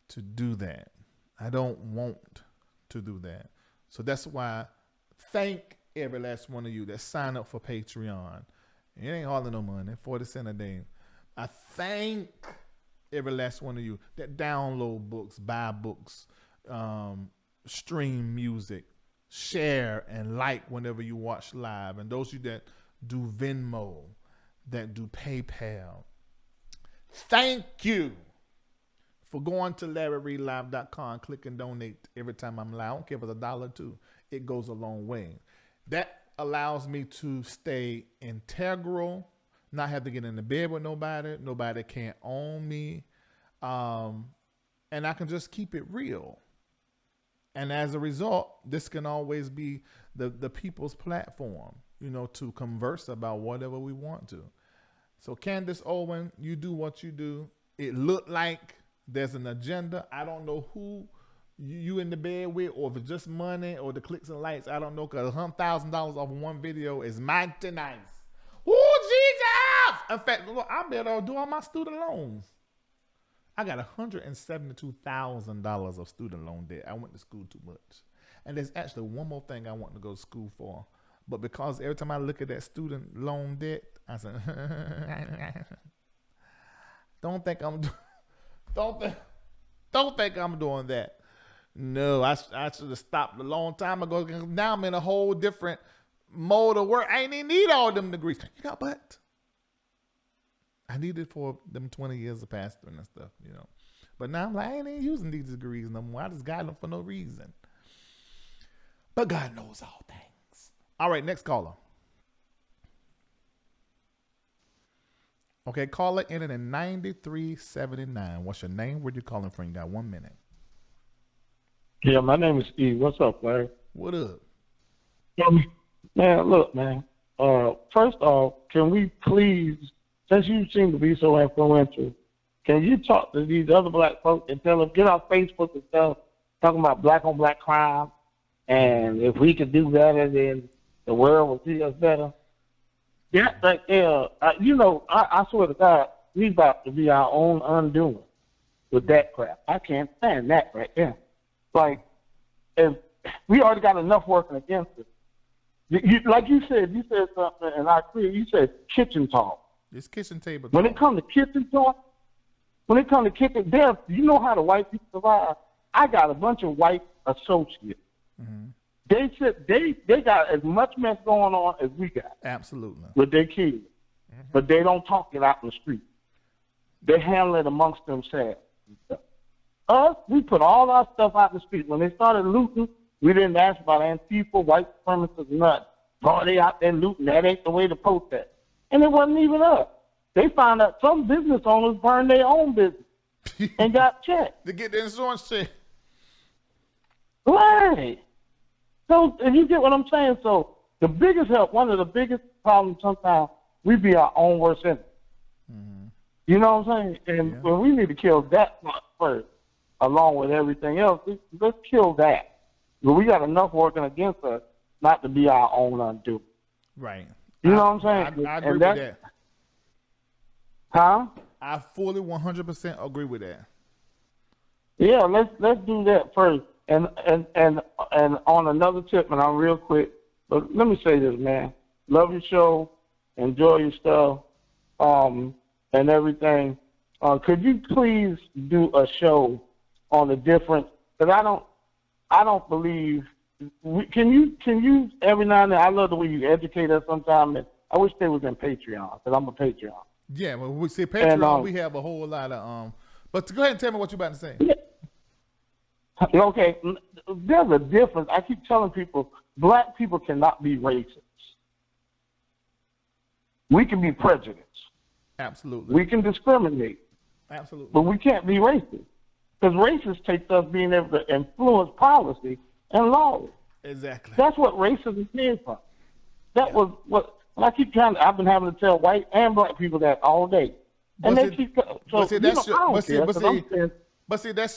to do that. I don't want to do that. So that's why thank every last one of you that sign up for Patreon. It ain't hardly no money, 40 cents a day. I thank every last one of you that download books, buy books, stream music, share and like whenever you watch live. And those of you that do Venmo, that do PayPal, thank you for going to LarryReidLive.com, click and donate every time I'm live. I don't care if it's $1 or $2. It goes a long way. That allows me to stay integral, not have to get in the bed with nobody. Nobody can't own me. And I can just keep it real. And as a result, this can always be the people's platform, to converse about whatever we want to. So Candace Owens, you do what you do. It looked like there's an agenda. I don't know who you in the bed with, or if it's just money or the clicks and likes. I don't know, because $100,000 off of one video is mighty nice. Oh, Jesus! In fact, look, I better do all my student loans. I got $172,000 of student loan debt. I went to school too much. And there's actually one more thing I want to go to school for. But because every time I look at that student loan debt, I said, don't think I'm doing that. No, I should have stopped a long time ago. Now I'm in a whole different mode of work. I ain't even need all them degrees. But I need it for them 20 years of pastoring and stuff, But now I'm like, I ain't even using these degrees no more. I just got them for no reason. But God knows all things. All right, next caller. Okay, caller ended in 9379. What's your name? Where you calling from? You got 1 minute. Yeah, my name is Steve. What's up, Larry? What up? Man, look, man. First off, can we please, since you seem to be so influential, can you talk to these other black folks and tell them, get off Facebook and stuff, talking about black on black crime, and if we could do better, then the world will see us better? Yeah, right there. I swear to God, we about to be our own undoing with that crap. I can't stand that right there. Like, if we already got enough working against it. Like you said something, and I agree. You said kitchen talk. It's kitchen table talk. When it comes to kitchen talk, you know how the white people survive? I got a bunch of white associates. Mm-hmm. They got as much mess going on as we got. Absolutely. With their kids. Mm-hmm. But they don't talk it out in the street. They handle it amongst themselves. Us, we put all our stuff out in the street. When they started looting, we didn't ask about Antifa, white supremacists, nothing. Oh, they out there looting. That ain't the way to protest. And it wasn't even us. They found out some business owners burned their own business and got checked. To get the insurance check. Right. So, if you get what I'm saying, so the biggest help, one of the biggest problems sometimes, we be our own worst enemy. Mm-hmm. You know what I'm saying? And when we need to kill that first, along with everything else, let's kill that. But we got enough working against us not to be our own undoing. Right. You know what I'm saying? I agree with that. Huh? I fully 100% agree with that. Yeah, let's do that first. And on another tip, and I'm real quick, but let me say this, man. Love your show, enjoy your stuff, and everything. Could you please do a show on the difference? Because I don't believe. Can you every now and then? I love the way you educate us sometimes. And I wish they was in Patreon, because I'm a Patreon. Yeah, well, we see Patreon. We have a whole lot of But go ahead and tell me what you're about to say. Yeah. Okay, there's a difference. I keep telling people, black people cannot be racist. We can be prejudiced. Absolutely. We can discriminate. Absolutely. But we can't be racist. Because racist takes us being able to influence policy and law. Exactly. That's what racism came from. That was what, and I've been having to tell white and black people that all day. And they keep, so, that's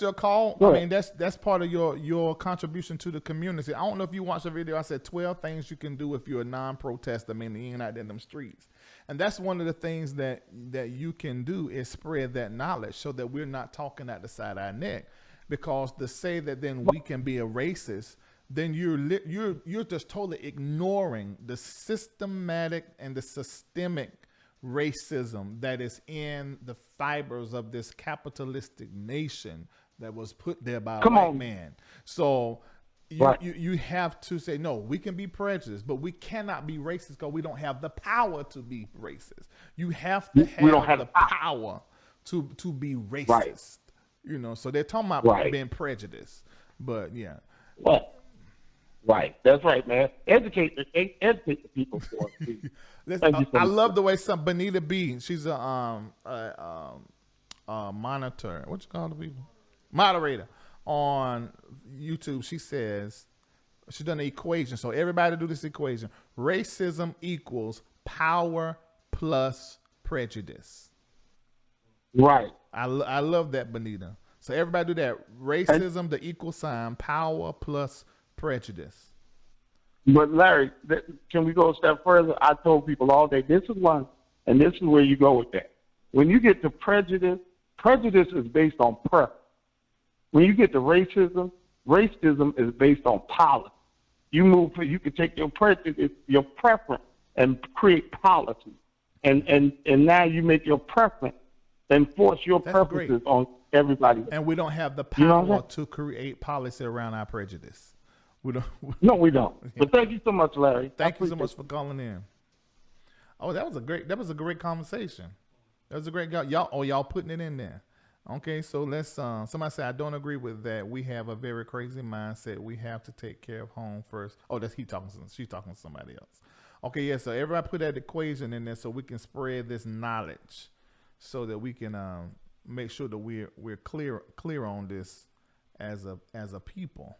your call. I mean, that's part of your contribution to the community. I don't know if you watched the video. I said 12 things you can do if you're a non-protester, meaning you ain't out in them streets. And that's one of the things that you can do is spread that knowledge so that we're not talking out the side of our neck. Because to say that then we can be a racist, then you're just totally ignoring the systematic and the systemic racism that is in the fibers of this capitalistic nation that was put there by a white man. So you have to say, no, we can be prejudiced, but we cannot be racist because we don't have the power to be racist. You have to have the power to be racist. Right. You know, so they're talking about being prejudiced. But yeah. Right. That's right, man. Educate the people for it. Listen, I love the way Benita B, she's a monitor. What you call the people? Moderator on YouTube. She says she's done an equation. So everybody do this equation. Racism equals power plus prejudice. Right. I love that, Benita. So everybody do that. Racism, the equal sign, power plus prejudice. But Larry, can we go a step further? I told people all day, this is one, and this is where you go with that. When you get to prejudice, prejudice is based on preference. When you get to racism, racism is based on policy. You can take your prejudice, your preference, and create policy. And now you make your preference and force your preferences on everybody. And we don't have the power to create policy around our prejudice. We don't. No, we don't. But thank you so much, Larry. Thank you so much for calling in. Oh, that was a great conversation. That was a great y'all putting it in there. Okay, so let's somebody say I don't agree with that. We have a very crazy mindset. We have to take care of home first. Oh, she's talking to somebody else. Okay, yeah, so everybody put that equation in there so we can spread this knowledge so that we can make sure that we're clear on this as a people.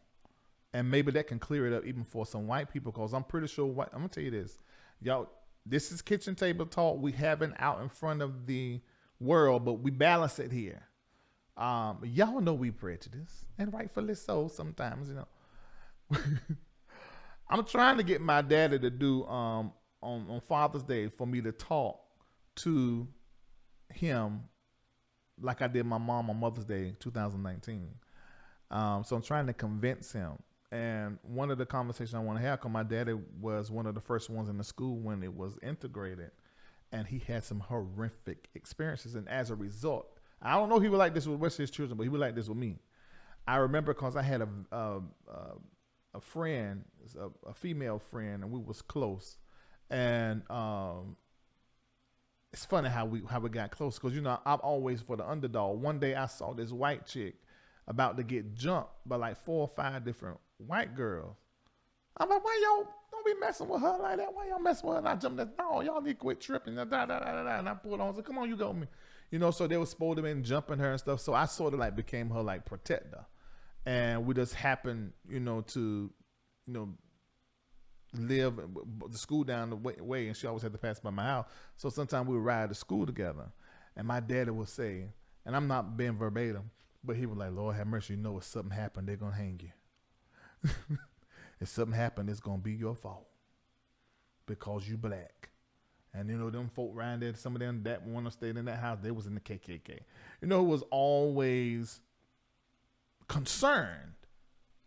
And maybe that can clear it up even for some white people, because I'm pretty sure I'm gonna tell you this, y'all. This is kitchen table talk. We have it out in front of the world, but we balance it here. Y'all know we prejudice, and rightfully so. Sometimes, you know. I'm trying to get my daddy to do on Father's Day for me to talk to him like I did my mom on Mother's Day 2019. So I'm trying to convince him. And one of the conversations I want to have, because my daddy was one of the first ones in the school when it was integrated, and he had some horrific experiences. And as a result, I don't know if he would like this with his children, but he would like this with me. I remember because I had a friend, a female friend, and we was close. And it's funny how we got close, because, you know, I'm always for the underdog. One day I saw this white chick about to get jumped by like 4 or 5 different white girls. I'm like, why y'all don't be messing with her like that? Why y'all messing with her? And I jumped in, no, y'all need to quit tripping. And I pulled on, so come on, you go with me. You know, so they were supposed to be jumping her and stuff. So I sort of like became her like protector. And we just happened, you know, to, you know, live the school down the way, and she always had to pass by my house. So sometimes we would ride to school together. And my daddy would say, and I'm not being verbatim, but he was like, Lord have mercy, you know, if something happened, they're going to hang you. If something happened, it's going to be your fault because you black. And, you know, them folk around there, some of them that want to stay in that house, they was in the KKK. You know, it was always concerned.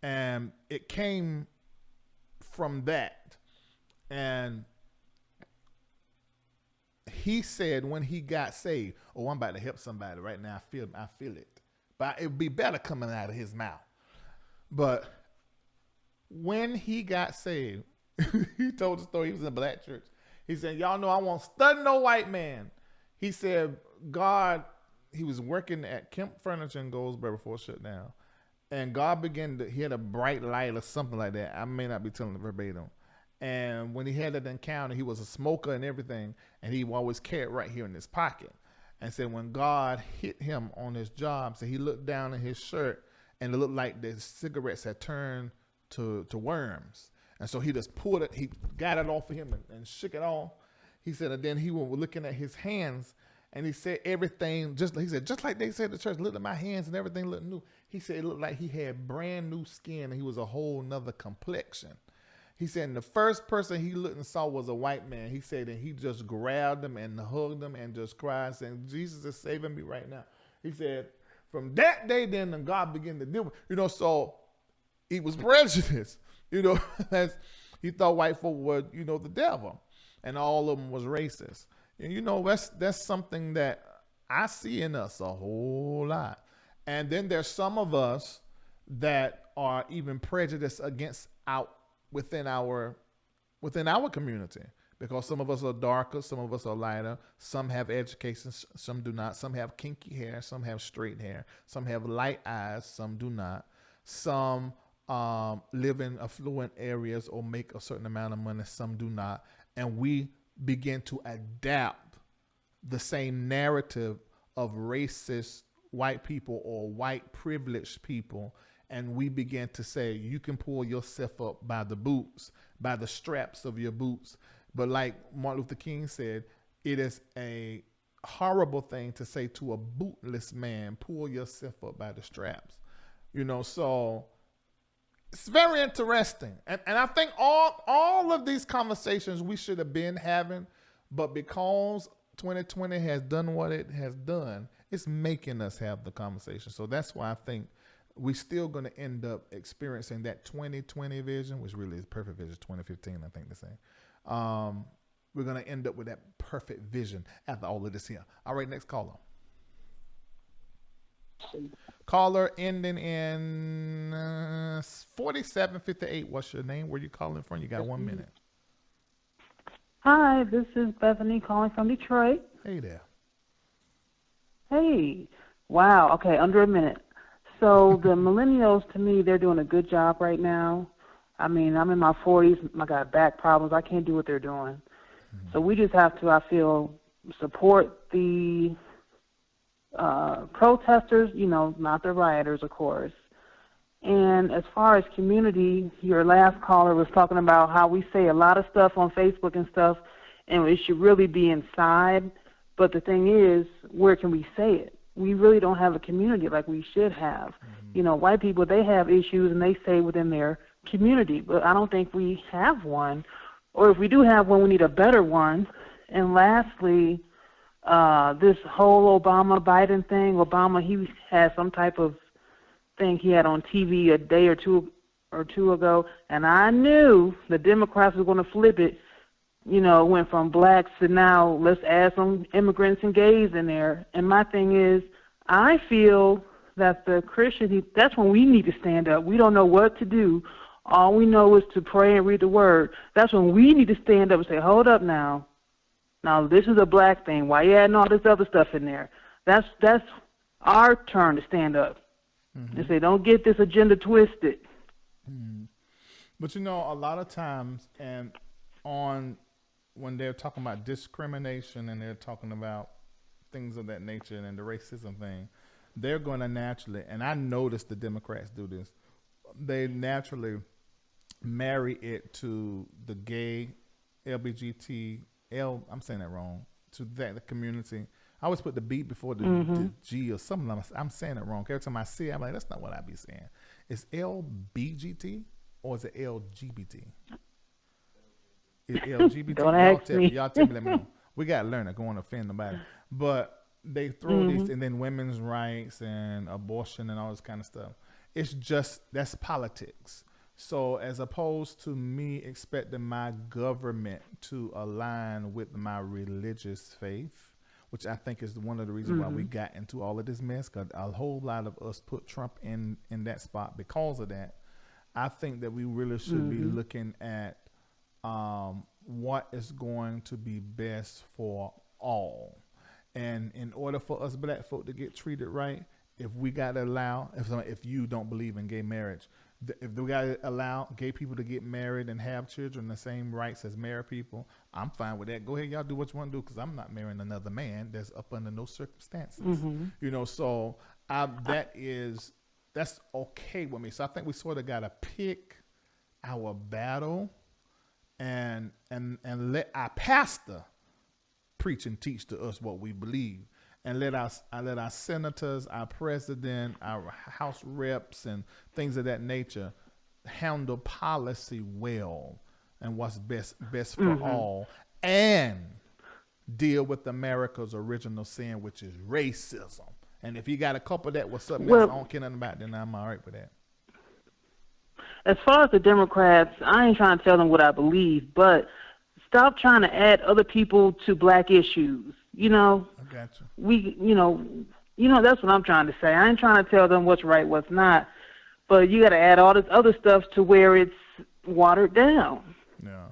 And it came from that. And he said when he got saved, oh, I'm about to help somebody right now. I feel it. But it would be better coming out of his mouth. But when he got saved, he told the story. He was in a black church. He said, y'all know I won't study no white man. He said, God, he was working at Kemp Furniture in Goldsboro before it shut down. And God he had a bright light or something like that. I may not be telling it verbatim. And when he had that encounter, he was a smoker and everything. And he always carried right here in his pocket. And said when God hit him on his job, so he looked down in his shirt and it looked like the cigarettes had turned to worms. And so he just pulled it, he got it off of him and shook it off. He said, and then he was looking at his hands, and he said everything, just like they said at the church, look at my hands and everything looked new. He said it looked like he had brand new skin and he was a whole nother complexion. He said, and the first person he looked and saw was a white man. He said, and he just grabbed him and hugged him and just cried, saying, Jesus is saving me right now. He said, from that day, then God began to deal with, so he was prejudiced, as he thought white folk were, the devil, and all of them was racist. And, that's something that I see in us a whole lot. And then there's some of us that are even prejudiced against within our community, because some of us are darker, some of us are lighter, some have education, some do not, some have kinky hair, some have straight hair, some have light eyes, some do not, some live in affluent areas or make a certain amount of money, some do not, and we begin to adapt the same narrative of racist white people or white privileged people, and we begin to say you can pull yourself up by the boots, by the straps of your boots. But like Martin Luther King said, it is a horrible thing to say to a bootless man, pull yourself up by the straps. So it's very interesting. And I think all of these conversations we should have been having, but because 2020 has done what it has done, it's making us have the conversation. So that's why I think we're still going to end up experiencing that 2020 vision, which really is perfect vision, 2015, I think they say. We're going to end up with that perfect vision after all of this here. All right, next caller. Caller ending in 4758. What's your name? Where you calling from? You got 1 minute. Hi, this is Bethany calling from Detroit. Hey there. Hey. Wow. Okay, under a minute. So the millennials, to me, they're doing a good job right now. I mean, I'm in my 40s. I got back problems. I can't do what they're doing. Mm-hmm. So we just have to, I feel, support the protesters, not the rioters, of course. And as far as community, your last caller was talking about how we say a lot of stuff on Facebook and stuff, and it should really be inside. But the thing is, where can we say it? We really don't have a community like we should have. Mm-hmm. White people, they have issues, and they say within their community, but I don't think we have one. Or if we do have one, we need a better one. And lastly, this whole Obama-Biden thing, Obama, he had some type of thing he had on TV a day or two ago, and I knew the Democrats were going to flip it. It went from blacks to now let's add some immigrants and gays in there. And my thing is, I feel that the Christians, that's when we need to stand up. We don't know what to do. All we know is to pray and read the word. That's when we need to stand up and say, hold up now. Now, this is a black thing. Why you adding all this other stuff in there? That's our turn to stand up. Mm-hmm. And say, don't get this agenda twisted. Mm-hmm. But a lot of times, and when they're talking about discrimination and they're talking about things of that nature and the racism thing, they're going to naturally, and I noticed the Democrats do this, they naturally marry it to the gay, LBGTL, I'm saying that wrong, to the community. I always put the B before the G or something. I'm saying it wrong. Every time I see it, I'm like, that's not what I be saying. It's LBGT or is it LGBT? It's LGBT. Don't ask me. Y'all tell me, let me know. We got to learn it. Go on to offend nobody. But they throw these, and then women's rights and abortion and all this kind of stuff. It's just, that's politics. So as opposed to me expecting my government to align with my religious faith, which I think is one of the reasons why we got into all of this mess, because a whole lot of us put Trump in that spot because of that. I think that we really should be looking at what is going to be best for all. And in order for us black folk to get treated right, if we got to allow, if you don't believe in gay marriage, if we got to allow gay people to get married and have children the same rights as married people, I'm fine with that. Go ahead, y'all do what you want to do, because I'm not marrying another man that's up under no circumstances. So that's okay with me. So I think we sort of got to pick our battle and let our pastor preach and teach to us what we believe, and let our senators, our president, our House reps, and things of that nature handle policy well and what's best for all, and deal with America's original sin, which is racism. And if you got a couple that was something else I don't care nothing about, then I'm all right with that. As far as the Democrats, I ain't trying to tell them what I believe, but stop trying to add other people to black issues. You know, I got you. That's what I'm trying to say. I ain't trying to tell them what's right, what's not, but you got to add all this other stuff to where it's watered down. Yeah.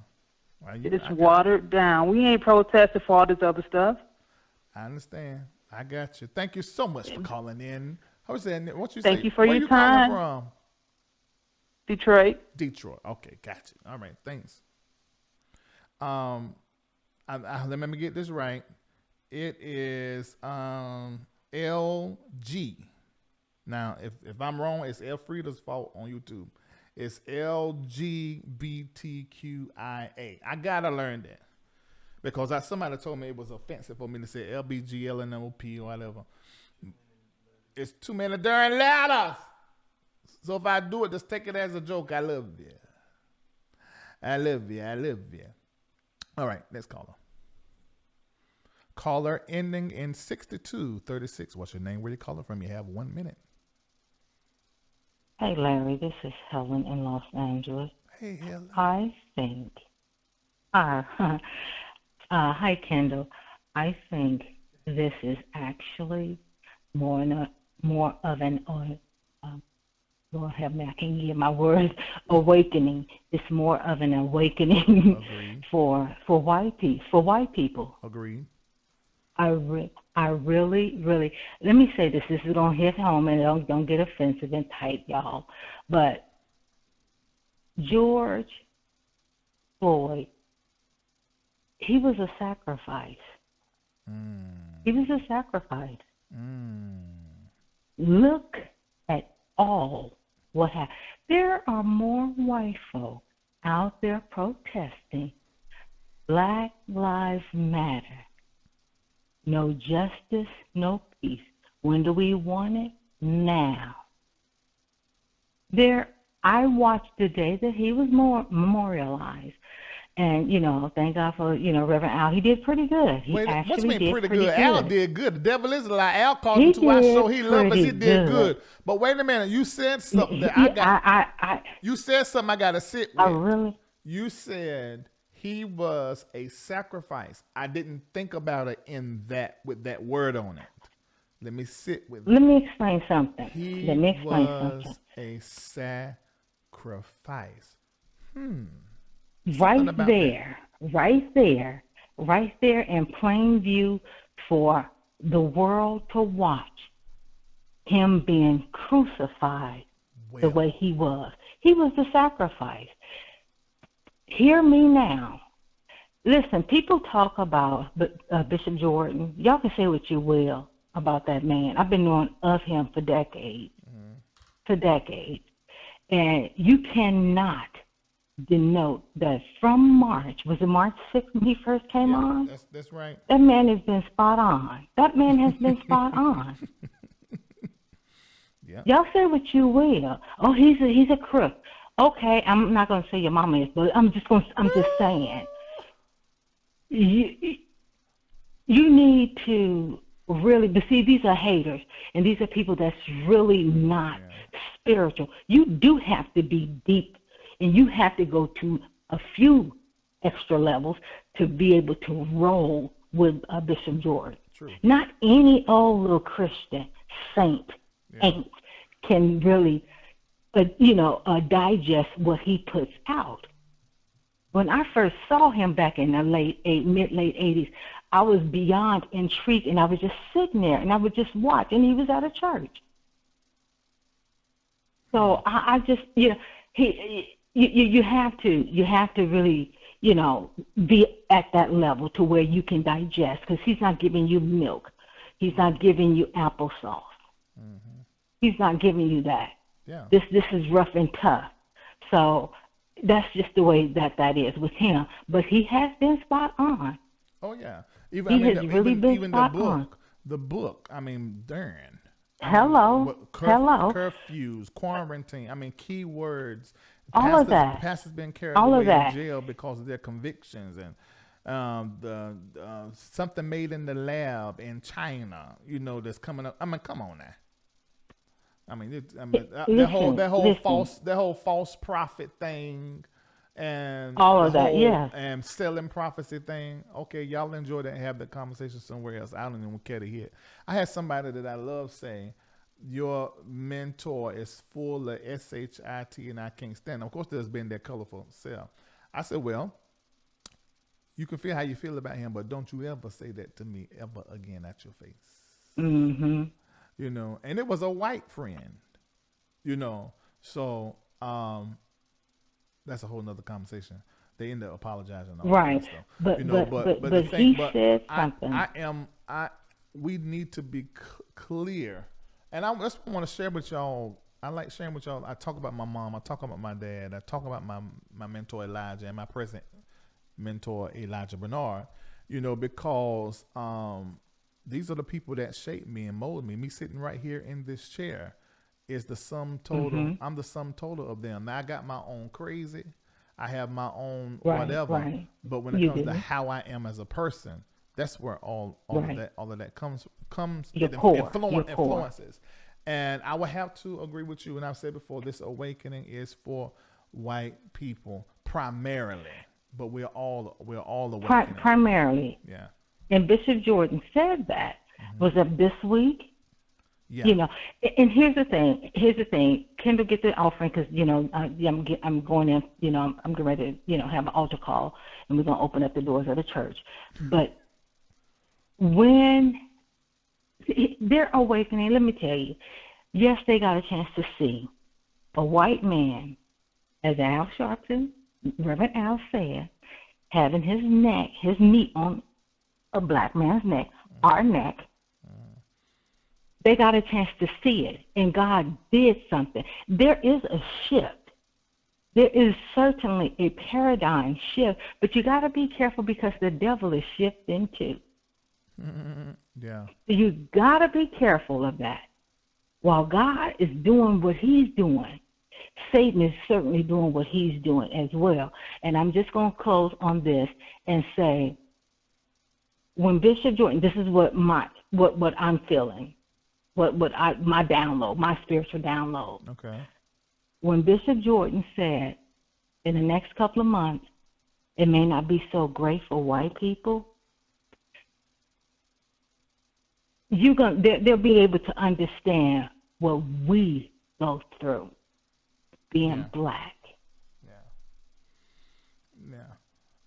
It's watered down. We ain't protesting for all this other stuff. I understand. I got you. Thank you so much for calling in. I was saying, Thank you for Where your you time. calling from? Detroit. Okay, got you. All right, thanks. Let me get this right. It is LG. Now, if I'm wrong, it's Elfrida's fault on YouTube. It's LGBTQIA. I gotta learn that because somebody told me it was offensive for me to say LBGLNOP or whatever. It's too many darn letters. So if I do it, just take it as a joke. I love you. I love you. All right, next caller. Caller ending in 6236. What's your name? Where you calling from? You have 1 minute. Hey, Larry, this is Helen in Los Angeles. Hey, Helen. I think, hi, Kendall. I think this is actually more of an, Lord have me, I can't get my words, awakening. It's more of an awakening for white people. Agreed. I really, let me say this. This is going to hit home, and don't get offensive and tight, y'all. But George Floyd, he was a sacrifice. He was a sacrifice. Look at all what happened. There are more white folk out there protesting Black Lives Matter. No justice, no peace. When do we want it? Now. I watched the day that he was memorialized. And, thank God for, Reverend Al. He did pretty good. He What's mean pretty good? Al did good. The devil is a lie. Al called him to our show. He loved us. He did good. But wait a minute. You said something that you said something I got to sit with. Really? You said he was a sacrifice. I didn't think about it with that word on it. Let me sit with it. Let me explain something. He was a sacrifice. Right there in plain view for the world to watch, him being crucified the way he was. He was the sacrifice. Hear me now. Listen, people talk about Bishop Jordan. Y'all can say what you will about that man. I've been knowing of him for decades. And you cannot denote that from March, was it March 6th when he first came on? That's right. That man has been spot on. Spot on. Yeah. Y'all say what you will. Oh, he's a crook. Okay, I'm not going to say your mama is, but I'm just saying. You need to really, but see, these are haters, and these are people that's really not spiritual. You do have to be deep, and you have to go to a few extra levels to be able to roll with Bishop Jordan. True. Not any old little Christian saint can really, digest what he puts out. When I first saw him back in the late 80s, I was beyond intrigued, and I was just sitting there, and I would just watch, and he was at a church. So I just, you have to really, be at that level to where you can digest, because he's not giving you milk, he's not giving you applesauce, he's not giving you that. Yeah. This is rough and tough. So That's just the way that is with him. But he has been spot on. Oh yeah, He has really been spot on. The book. I mean, darn. Hello. Curfews, quarantine. I mean, keywords. All of that. Pastors been carried All away of that. in jail because of their convictions, and something made in the lab in China. That's coming up. I mean, come on now. I mean, that whole false prophet thing, and all of that, yeah, and selling prophecy thing. Okay, y'all enjoy that and have the conversation somewhere else. I don't even care to hear it. I had somebody that I love say, "Your mentor is full of shit, and I can't stand." Of course, there's been that colorful self. I said, "Well, you can feel how you feel about him, but don't you ever say that to me ever again at your face." Mm-hmm. And it was a white friend, so that's a whole nother conversation. They end up apologizing, right? But he said something. We need to be clear, and that's what I want to share with y'all. I like sharing with y'all. I talk about my mom. I talk about my dad. I talk about my mentor Elijah and my present mentor Elijah Bernard. Because these are the people that shaped me and molded me. Me sitting right here in this chair is the sum total. Mm-hmm. I'm the sum total of them. Now I got my own crazy. I have my own whatever. Right. But when it comes to how I am as a person, that's where all of that comes influences. And I would have to agree with you. And I've said before, this awakening is for white people primarily, but we're all awakening. Primarily. Yeah. And Bishop Jordan said that. Mm-hmm. Was it this week? Yeah. And here's the thing. Kendall, get the offering because, I'm going in, I'm getting ready to, have an altar call and we're going to open up the doors of the church. But when they're awakening, let me tell you, yes, they got a chance to see a white man, as Al Sharpton, Reverend Al said, having his meat on a black man's neck, our neck. They got a chance to see it, and God did something. There is a shift. There is certainly a paradigm shift, but you got to be careful because the devil is shifting too. Yeah. You got to be careful of that. While God is doing what he's doing, Satan is certainly doing what he's doing as well. And I'm just going to close on this and say, when Bishop Jordan, this is what I'm feeling, my download, my spiritual download. Okay. When Bishop Jordan said, in the next couple of months, it may not be so great for white people, they'll be able to understand what we go through being black. Yeah.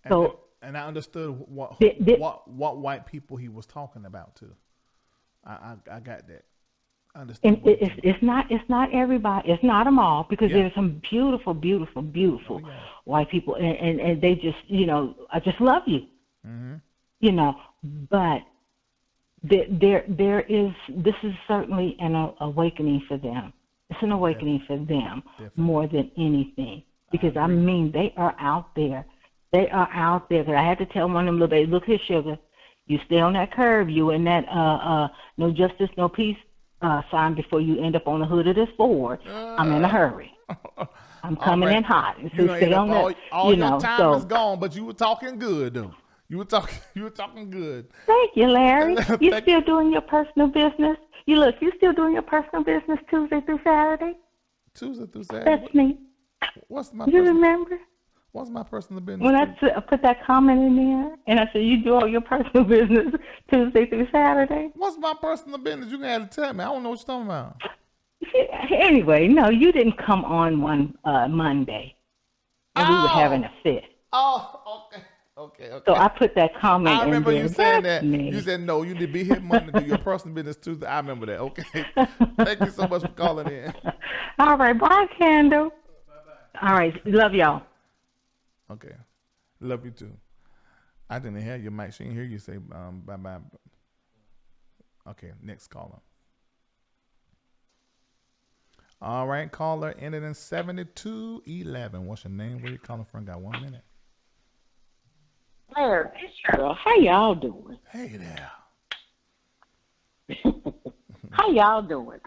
So. And I understood what white people he was talking about too. I got that. I understand. It's not everybody. It's not them all because there's some beautiful white people, and they just I just love you. Mm-hmm. But there is. This is certainly an awakening for them. It's an awakening for them more than anything because I mean they are out there. They are out there. I had to tell one of them little babies, look here, sugar, you stay on that curve. You in that no justice, no peace sign before you end up on the hood of this Ford. I'm in a hurry. I'm coming in hot. So stay on that. All your time is gone, but you were talking good, though. You were talking good. Thank you, Larry. You still doing your personal business? You still doing your personal business Tuesday through Saturday? Tuesday through Saturday? That's me. What's my You remember? What's my personal business? When I put that comment in there, and I said, you do all your personal business Tuesday through Saturday? What's my personal business? You're going to have to tell me. I don't know what you're talking about. Anyway, no, you didn't come on one Monday, and we were having a fit. Oh, okay. So I put that comment in there. I remember you saying that. You said, no, you need to be here Monday to do your personal business Tuesday. I remember that. Okay. Thank you so much for calling in. All right. Bye, Kendall. Bye-bye. All right. Love y'all. Okay. Love you too. I didn't hear your mic. She didn't hear you say bye-bye. Okay, next caller. All right, caller ended in 7211. What's your name? Where you calling from? Got 1 minute. Larry, how y'all doing? Hey there. How y'all doing?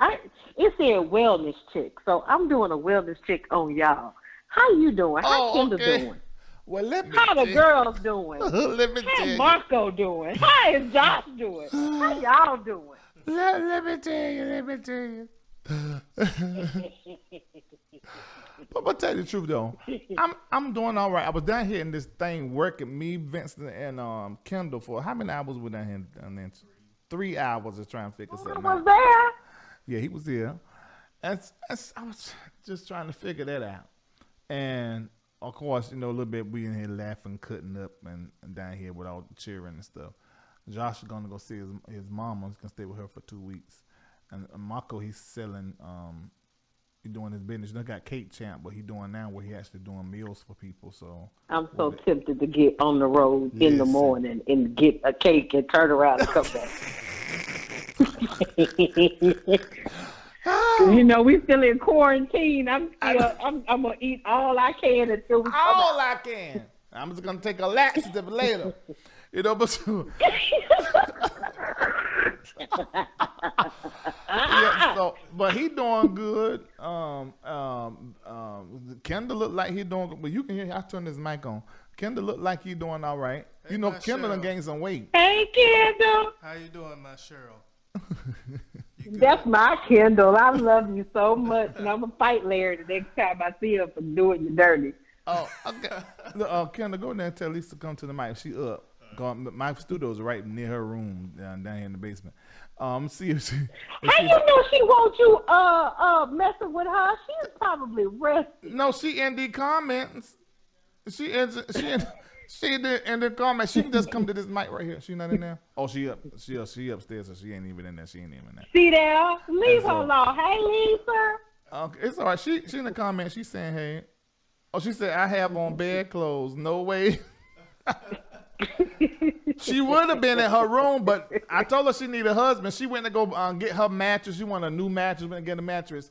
It said wellness check, so I'm doing a wellness check on y'all. How you doing? How Kendall doing? Well, let me How the girls doing? Let me tell How you. Marco doing? How is Josh doing? How y'all doing? Let me tell you. But I'll tell you the truth though, I'm doing all right. I was down here in this thing working, me, Vincent, and Kendall for how many hours were down here? And then 3 hours of trying to figure something out. Was there? Yeah, he was there. I was just trying to figure that out. And of course, a little bit we in here laughing, cutting up, and down here with all the cheering and stuff. Josh is gonna go see his mama. He's gonna stay with her for 2 weeks. And Marco, he's selling. He's doing his business. He got Cake Champ, but he's doing now where he actually doing meals for people. So I'm so tempted to get on the road in the morning and get a cake and turn around and come back. We still in quarantine. I'm gonna eat all I can until we come all out. I can. I'm just gonna take a laxative later. But but he doing good. Kendall look like he doing good. But you can hear. I turned his mic on. Kendall look like he doing all right. Hey, Kendall done gained some weight. Hey, Kendall. How you doing, my Cheryl? That's my Kendall. I love you so much, and I'm gonna fight Larry the next time I see him for doing you dirty. Oh, okay. Kendall, go in there and tell Lisa to come to the mic. She up. My studio's right near her room down here in the basement. See if she. How you know she wants you messing with her? She's probably resting. No, she in the comments. She in the comments. She can just come to this mic right here. She not in there. Oh, she up. She upstairs, so she ain't even in there. She ain't even in there. See there? Leave her alone. Hey, Lisa. Okay, it's all right. She in the comments. She's saying hey. Oh, she said I have on bed clothes. No way. She would have been in her room, but I told her she needed a husband. She went to go get her mattress. She wanted a new mattress. Went to get a mattress,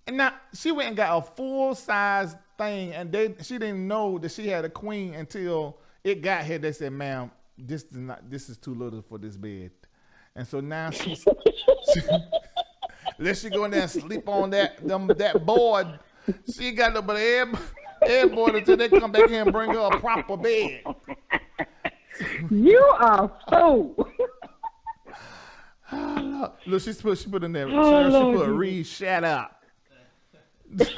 and now she went and got a full size thing. And she didn't know that she had a queen until it got here. They said, "Ma'am, this is too little for this bed." And so now let she go in there and sleep on that board. She got no but board until they come back here and bring her a proper bed. You are fool. Look, she put in there. Oh, she put Reid, shut up. If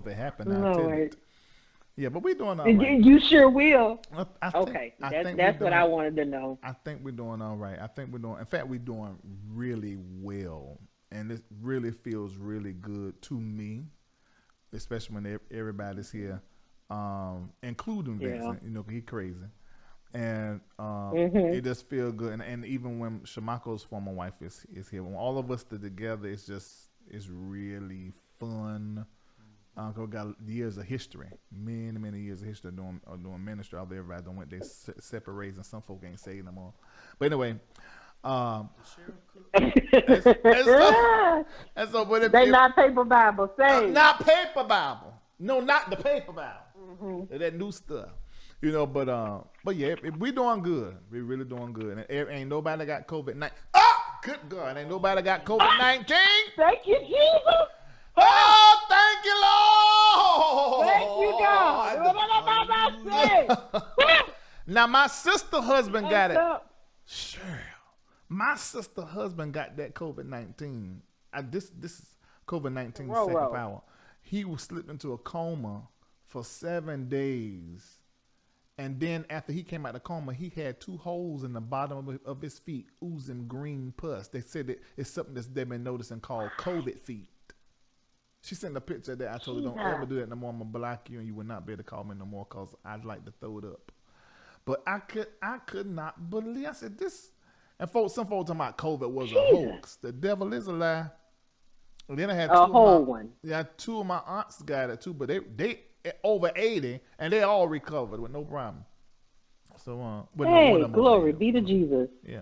it happened, I'll tell it. Yeah, but we're doing all right. You sure will. Okay, that's what I wanted to know. I think we're doing all right. In fact, we're doing really well. And it really feels really good to me, especially when everybody's here. Including Vincent, he crazy, and it just feel good. And even when Shamako's former wife is here, when all of us are together, it's really fun. We got years of history, many years of history doing ministry. Although everybody don't went their separate ways, and some folk ain't saved no more. But anyway. But not paper Bible, say not paper Bible. No, not the paper Bible. That new stuff, but yeah, we doing good. We really doing good. And ain't nobody got COVID-19. Oh, good God, ain't nobody got COVID-19. Thank you, Jesus. Oh, thank you, Lord. Thank you, God. Now my sister husband got it. Sure. My sister husband got that COVID-19. This is COVID-19 second power. He was slipped into a coma for 7 days. And then after he came out of the coma, he had 2 holes in the bottom of his feet oozing green pus. They said that it's something that's they've been noticing called COVID feet. She sent a picture of that. I told her, don't ever do that no more. I'm going to block you and you will not be able to call me no more because I'd like to throw it up. But I could not believe. I said, this. And some folks talking about COVID was a hoax. The devil is a lie. And then I had one. Yeah, 2 of my aunts got it too, but they over 80 and they all recovered with no problem. So, hey, glory be to Jesus. Yeah,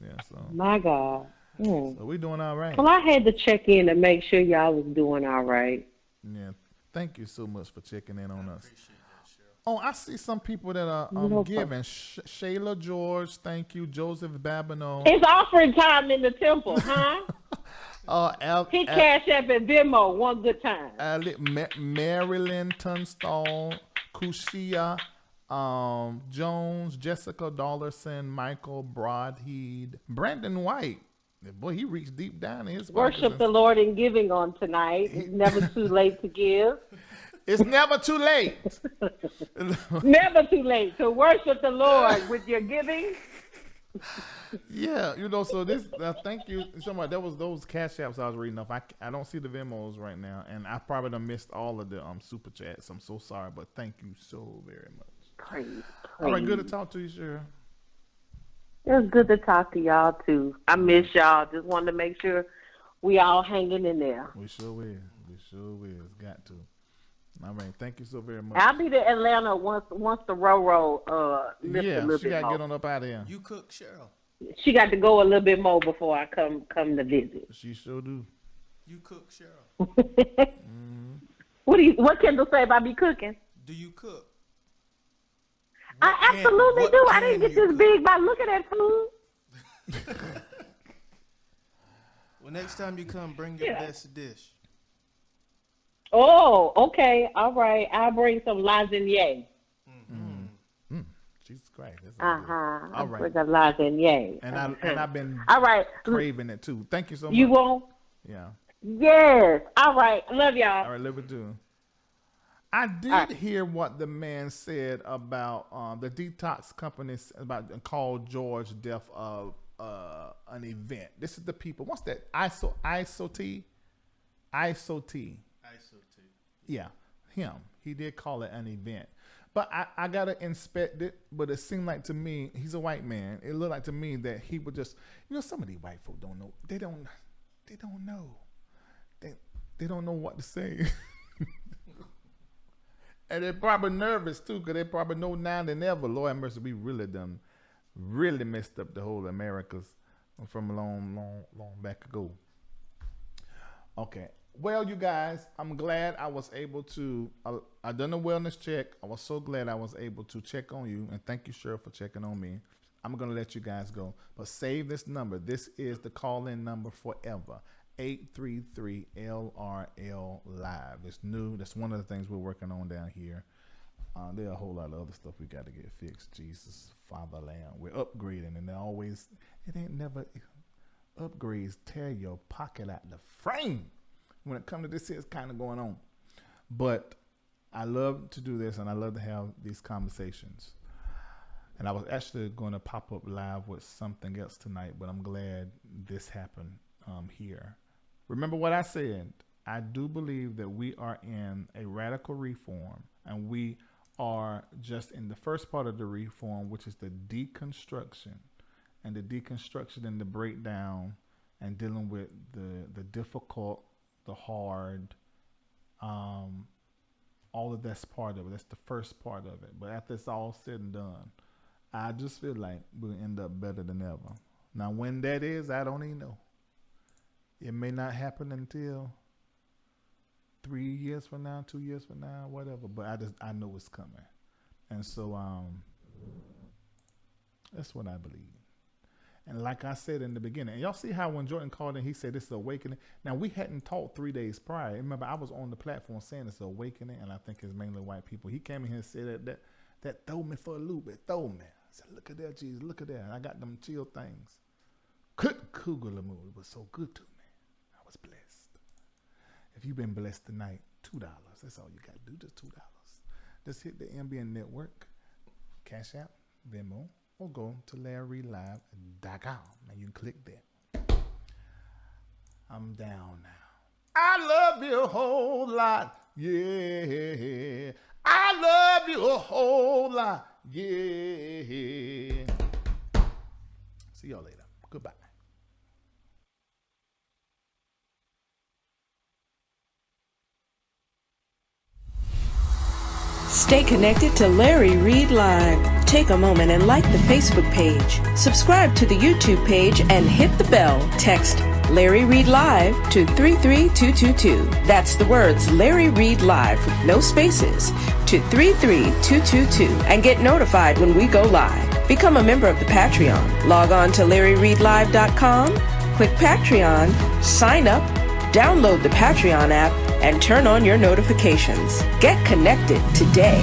yeah. So my God. Mm. So we're doing all right. Well, I had to check in to make sure y'all was doing all right. Yeah. Thank you so much for checking in on us. Oh, I see some people that are No giving. Shayla George, thank you. Joseph Babineau. It's offering time in the temple, huh? Hit Cash App and Venmo one good time. Marilyn Tunstall, Kushia Jones, Jessica Dollarson, Michael Broadheed, Brandon White. Boy, he reached deep down in his pockets. Worship the Lord in giving on tonight. It's never too late to give. It's never too late. Never too late to worship the Lord with your giving. Yeah, so this. Thank you. Somebody that was those Cash Apps I was reading off. I don't see the Venmos right now, and I probably done missed all of the super chats. I'm so sorry, but thank you so very much. Praise. All right, good to talk to you, Cheryl. It was good to talk to y'all too. I miss y'all. Just wanted to make sure we all hanging in there. We sure will. Got to. All right, thank you so very much. I'll be to Atlanta once the Roro lifts a little bit more. She got to get on up out of here. You cook, Cheryl. She got to go a little bit more before I come to visit. She sure do. You cook, Cheryl. What Kendall say about me cooking? Do you cook? I absolutely do. I didn't get this big by looking at food. Well, next time you come, bring your best dish. Oh, okay. All right. I'll bring some lasagne. Jesus Christ. All right. Bring a lasagne. And I've been craving it too. Thank you so much. You won't? Yeah. Yes. All right. Love y'all. All right, love it too. I did hear what the man said about the detox companies about called George death of an event. This is the people. What's that? ISOT. Yeah, him. He did call it an event. But I gotta inspect it. But it seemed like to me, he's a white man. It looked like to me that he would just, some of these white folk don't know. They don't know. They don't know what to say. And they're probably nervous too, because they probably know now than ever. Lord have mercy, we really messed up the whole Americas from a long back ago. Okay. Well, you guys, I'm glad I was able to. I done a wellness check. I was so glad I was able to check on you, and thank you, Cheryl, for checking on me. I'm gonna let you guys go, but save this number. This is the call-in number forever. 833-LRL Live. It's new. That's one of the things we're working on down here. There are a whole lot of other stuff we got to get fixed. Jesus, Fatherland. We're upgrading, and it ain't never upgrades tear your pocket out the frame. When it comes to this, it's kind of going on. But I love to do this, and I love to have these conversations. And I was actually going to pop up live with something else tonight, but I'm glad this happened here. Remember what I said. I do believe that we are in a radical reform, and we are just in the first part of the reform, which is the deconstruction, and the deconstruction and the breakdown and dealing with the difficult, the hard, all of that's part of it. That's the first part of it. But after it's all said and done, I just feel like we'll end up better than ever. Now, when that is, I don't even know. It may not happen until 3 years from now, 2 years from now, whatever. But I know it's coming. And so that's what I believe. And like I said in the beginning, and y'all see how when Jordan called in, he said this is awakening. Now, we hadn't talked 3 days prior. Remember, I was on the platform saying it's awakening, and I think it's mainly white people. He came in here and said that throw me for a loop. It throw me. I said, look at that, Jesus, look at that. And I got them chill things. Cougar movie was so good to me. I was blessed. If you've been blessed tonight, $2. That's all you got to do, just $2. Just hit the MBNNetwork, CashApp, Venmo, or go to LarryReidLive.com, and you can click there. I'm down now. I love you a whole lot, yeah. I love you a whole lot, yeah. See y'all later. Goodbye. Stay connected to Larry Reid Live. Take a moment and like the Facebook page. Subscribe to the YouTube page and hit the bell. Text Larry Reid Live to 33222. That's the words Larry Reid Live with no spaces to 33222 and get notified when we go live. Become a member of the Patreon. Log on to LarryReidLive.com, click Patreon, sign up, download the Patreon app, and turn on your notifications. Get connected today.